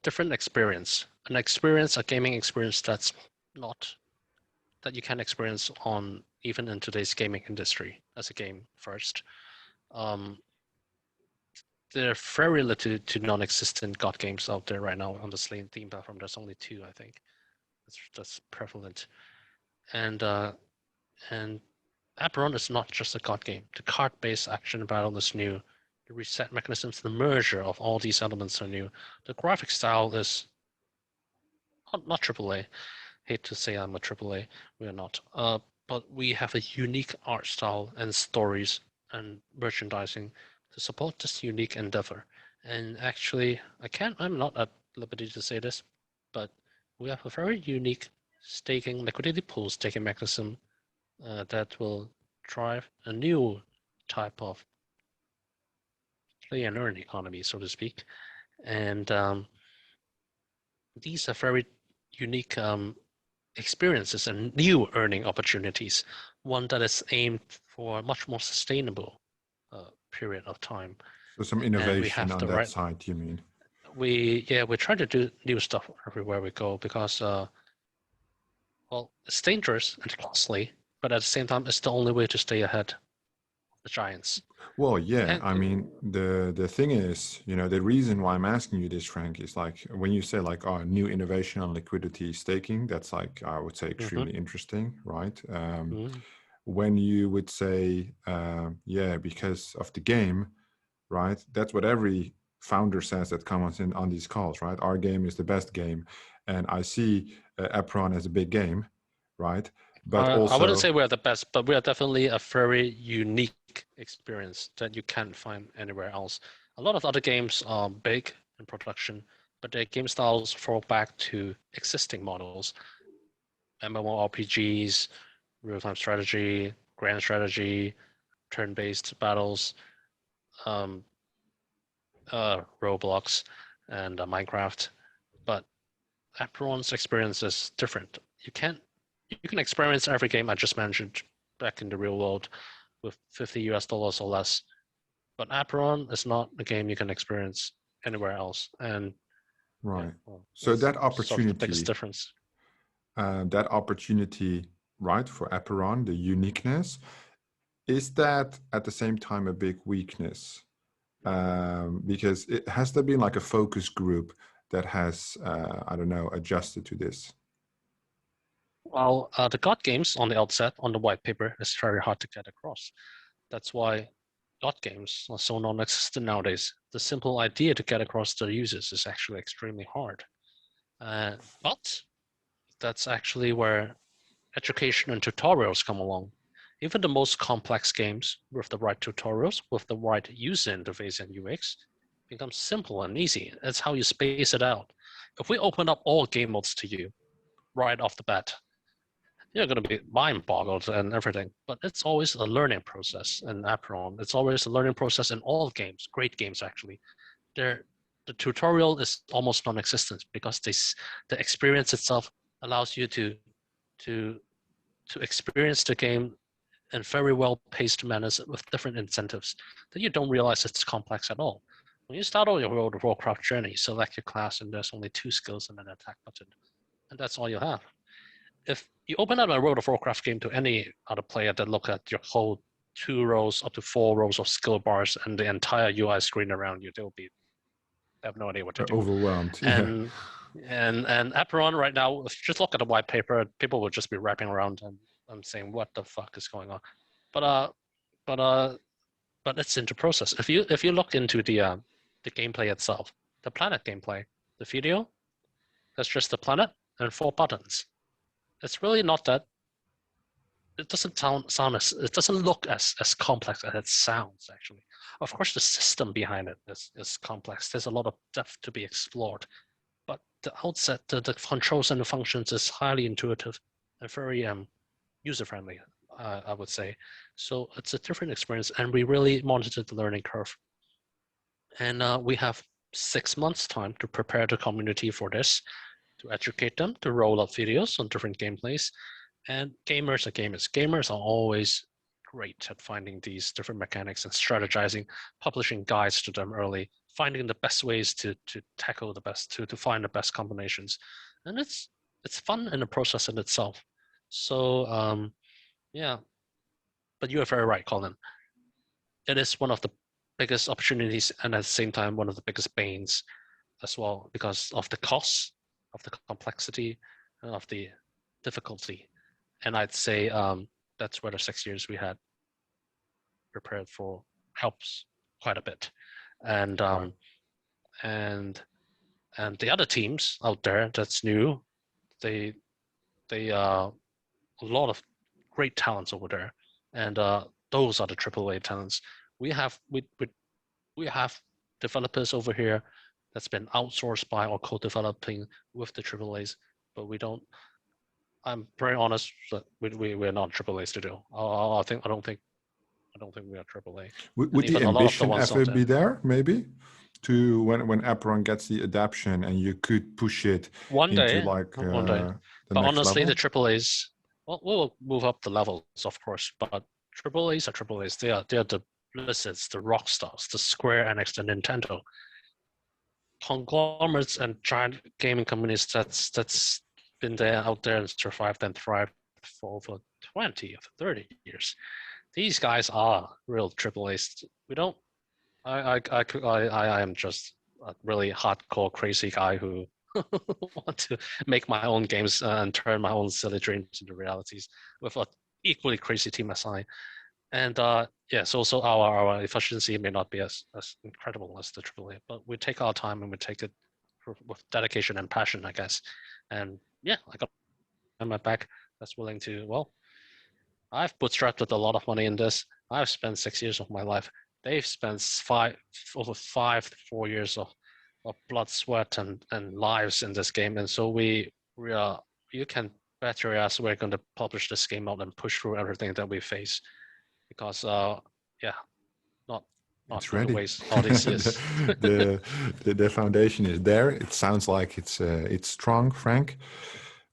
different experience, a gaming experience that's not, that you can experience on even in today's gaming industry as a game first. There are very little to non-existent God games out there right now on the Slane theme platform. There's only two, I think. That's prevalent. And Apeiron is not just a God game. The card-based action battle is new. The reset mechanisms, the merger of all these elements are new. The graphic style is not AAA. Hate to say I'm a AAA. We are not. But we have a unique art style and stories and merchandising to support this unique endeavor. And actually, I'm not at liberty to say this, but we have a very unique staking, liquidity pool staking mechanism that will drive a new type of play and earn economy, so to speak. And these are very unique experiences and new earning opportunities. One that is aimed for a much more sustainable period of time. So some And we innovation have on the that right. side, you mean? We try to do new stuff everywhere we go because well, it's dangerous and costly, but at the same time, it's the only way to stay ahead of the giants. Well, yeah. And I mean, the thing is, you know, the reason why I'm asking you this, Frank, is like when you say like, oh, new innovation on liquidity staking, that's like I would say extremely interesting, right? When you would say, yeah, because of the game, right? That's what every founder says that comes in on these calls, right? Our game is the best game, and I see Apeiron as a big game, right? But I wouldn't also, say we're the best, but we are definitely a very unique experience that you can't find anywhere else. A lot of other games are big in production, but their game styles fall back to existing models, MMORPGs, real-time strategy, grand strategy, turn-based battles, um, Roblox, and Minecraft. But Apeiron's experience is different. You can experience every game I just mentioned back in the real world with $50 or less. But Apeiron is not a game you can experience anywhere else. And yeah, right. well, So that's that sort of the biggest opportunity, difference. right, for Apeiron, the uniqueness, is that at the same time a big weakness? Because it has there been like a focus group that has, I don't know, adjusted to this? Well, the God games on the outset on the white paper is very hard to get across. That's why God games are so non-existent nowadays. The simple idea to get across to the users is actually extremely hard. But that's actually where education and tutorials come along. Even the most complex games with the right tutorials, with the right user interface and UX, becomes simple and easy. That's how you space it out. If we open up all game modes to you right off the bat, you're going to be mind boggled and everything. But it's always a learning process in Apeiron. It's always a learning process in all games, great games actually. The tutorial is almost non-existent because the experience itself allows you to experience the game in very well-paced manners with different incentives that you don't realize it's complex at all. When you start on your World of Warcraft journey, select your class and there's only 2 skills and an attack button. And that's all you have. If you open up a World of Warcraft game to any other player that look at your whole 2 rows up to 4 rows of skill bars and the entire UI screen around you, they have no idea what to do. Overwhelmed, yeah. And Apeiron right now, if you just look at the white paper, people will just be wrapping around and saying, "What the fuck is going on?" But it's into process. If you look into the gameplay itself, the planet gameplay, the video, that's just the planet and 4 buttons. It's really not that. It doesn't it doesn't look as complex as it sounds actually. Of course, the system behind it is complex. There's a lot of depth to be explored. But the outset, the controls and the functions is highly intuitive and very user-friendly, I would say. So it's a different experience, and we really monitored the learning curve. And we have 6 months time to prepare the community for this, to educate them, to roll out videos on different gameplays. And gamers are gamers. Gamers are always great at finding these different mechanics and strategizing, publishing guides to them early, finding the best ways to tackle the best, to find the best combinations. And it's fun in the process in itself. So yeah, but you are very right, Colin. It is one of the biggest opportunities and at the same time one of the biggest banes as well because of the costs, of the complexity, and of the difficulty. And I'd say that's where the 6 years we had prepared for helps quite a bit. And Right. and the other teams out there that's new, they a lot of great talents over there, and those are the AAA talents. We have developers over here that's been outsourced by or co-developing with the AAAs, but we don't. I'm very honest that we're not AAAs to do. I don't think we are AAA. Would And the even a lot of the ambition ones out ever there. be there, maybe? to when Apeiron gets the adaptation and you could push it One into day, like one day. the But next honestly, level? the AAAs, well, we'll move up the levels, of course. But AAAs are AAAs. They are the Blizzards, the Rockstars, the Square Enix, the Nintendo conglomerates and giant gaming companies that's been there out there and survived and thrived for over 20 or 30 years. These guys are real AAAs. We don't. I am just a really hardcore crazy guy who want to make my own games and turn my own silly dreams into realities with an equally crazy team as I. And yes, also our efficiency may not be as incredible as the AAA, but we take our time and we take it with dedication and passion, I guess. And yeah, I got my back that's willing to, well, I've bootstrapped a lot of money in this. I've spent 6 years of my life. They've spent over 4 years of blood, sweat, and lives in this game. And so we are, you can bet your ass we're going to publish this game out and push through everything that we face. Because yeah, not It's going to ready. waste all these years. The foundation is there. It sounds like it's strong, Frank.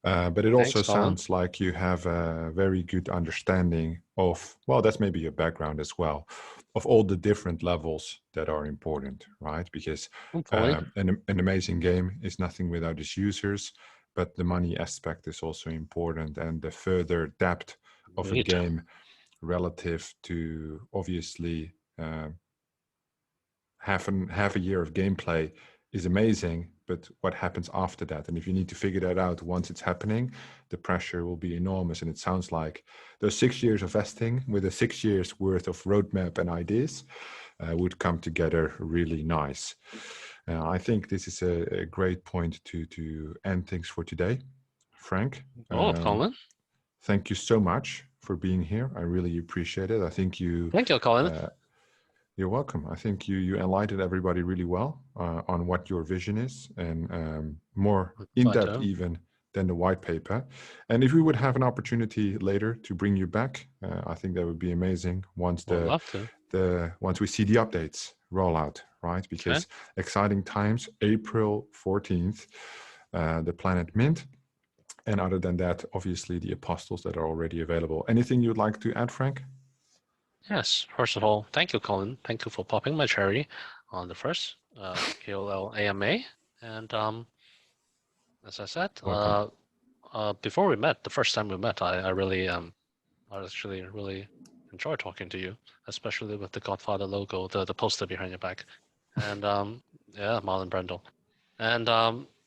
But it also Thanks, Colin. sounds like you have a very good understanding of, well, that's maybe your background as well, of all the different levels that are important, right? Because an amazing game is nothing without its users, but the money aspect is also important, and the further depth of a game relative to obviously half a year of gameplay is amazing, but what happens after that? And if you need to figure that out once it's happening, the pressure will be enormous. And it sounds like those 6 years of vesting with a 6 years worth of roadmap and ideas would come together really nice. I think this is a great point to end things for today. Frank, Colin. thank you so much for being here. I really appreciate it. I think you... Thank you, Colin. You're welcome. I think you enlightened everybody really well on what your vision is, and more in-depth even than the white paper. And if we would have an opportunity later to bring you back, I think that would be amazing once once we see the updates roll out, right? Because exciting times, April 14th, the Planet Mint. And other than that, obviously the apostles that are already available. Anything you'd like to add, Frank? Yes, first of all, thank you, Colin. Thank you for popping my cherry on the first KOL AMA. And as I said, before we met, the first time we met, I really, I actually really enjoyed talking to you, especially with the Godfather logo, the poster behind your back. And yeah, Marlon Brando.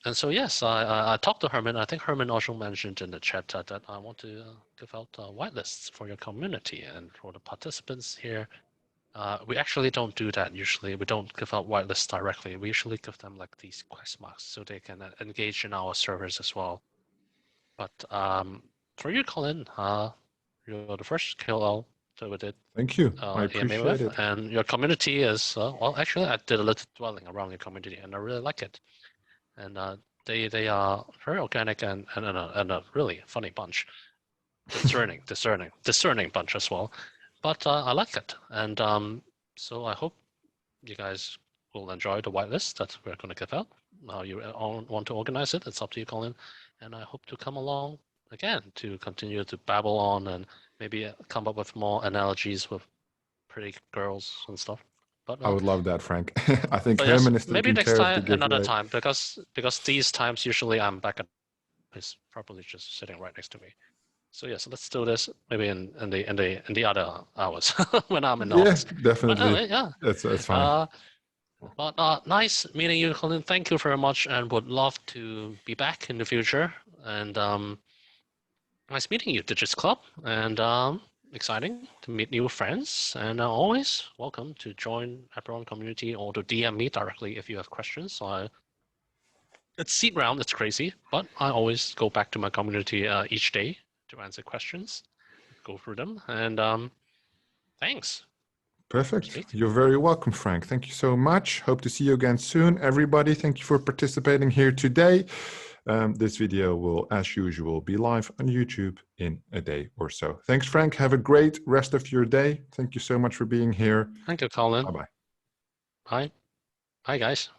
And so, yes, I talked to Herman. I think Herman also mentioned in the chat that I want to give out whitelists for your community and for the participants here. We actually don't do that usually. We don't give out whitelists directly. We usually give them like these quest marks so they can engage in our servers as well. But for you, Colin, you're the first KOL that we did. Thank you. I appreciate it. And your community is, well, actually, I did a little dwelling around your community, and I really like it. And they are very organic and a really funny bunch, discerning bunch as well. But I like it, and so I hope you guys will enjoy the whitelist that we're going to give out. How you want to organize it, it's up to you, Colin. And I hope to come along again to continue to babble on and maybe come up with more analogies with pretty girls and stuff. But I would love that, Frank. I think Herman is maybe taking next care time, of the giveaway. another time, because these times usually I'm back at. He's probably just sitting right next to me. So yes, let's do this maybe in the other hours when I'm in the office. Definitely. Yeah, that's fine. But nice meeting you, Colin. Thank you very much, and would love to be back in the future. And nice meeting you, Digits Club, and exciting to meet new friends. And always welcome to join Apeiron community or to DM me directly if you have questions. It's seat round, it's crazy, but I always go back to my community each day to answer questions, go through them, and thanks. Perfect. You're very welcome, Frank. Thank you so much. Hope to see you again soon. Everybody, thank you for participating here today. This video will, as usual, be live on YouTube in a day or so. Thanks, Frank. Have a great rest of your day. Thank you so much for being here. Thank you, Colin. Bye-bye. Bye. Hi, guys.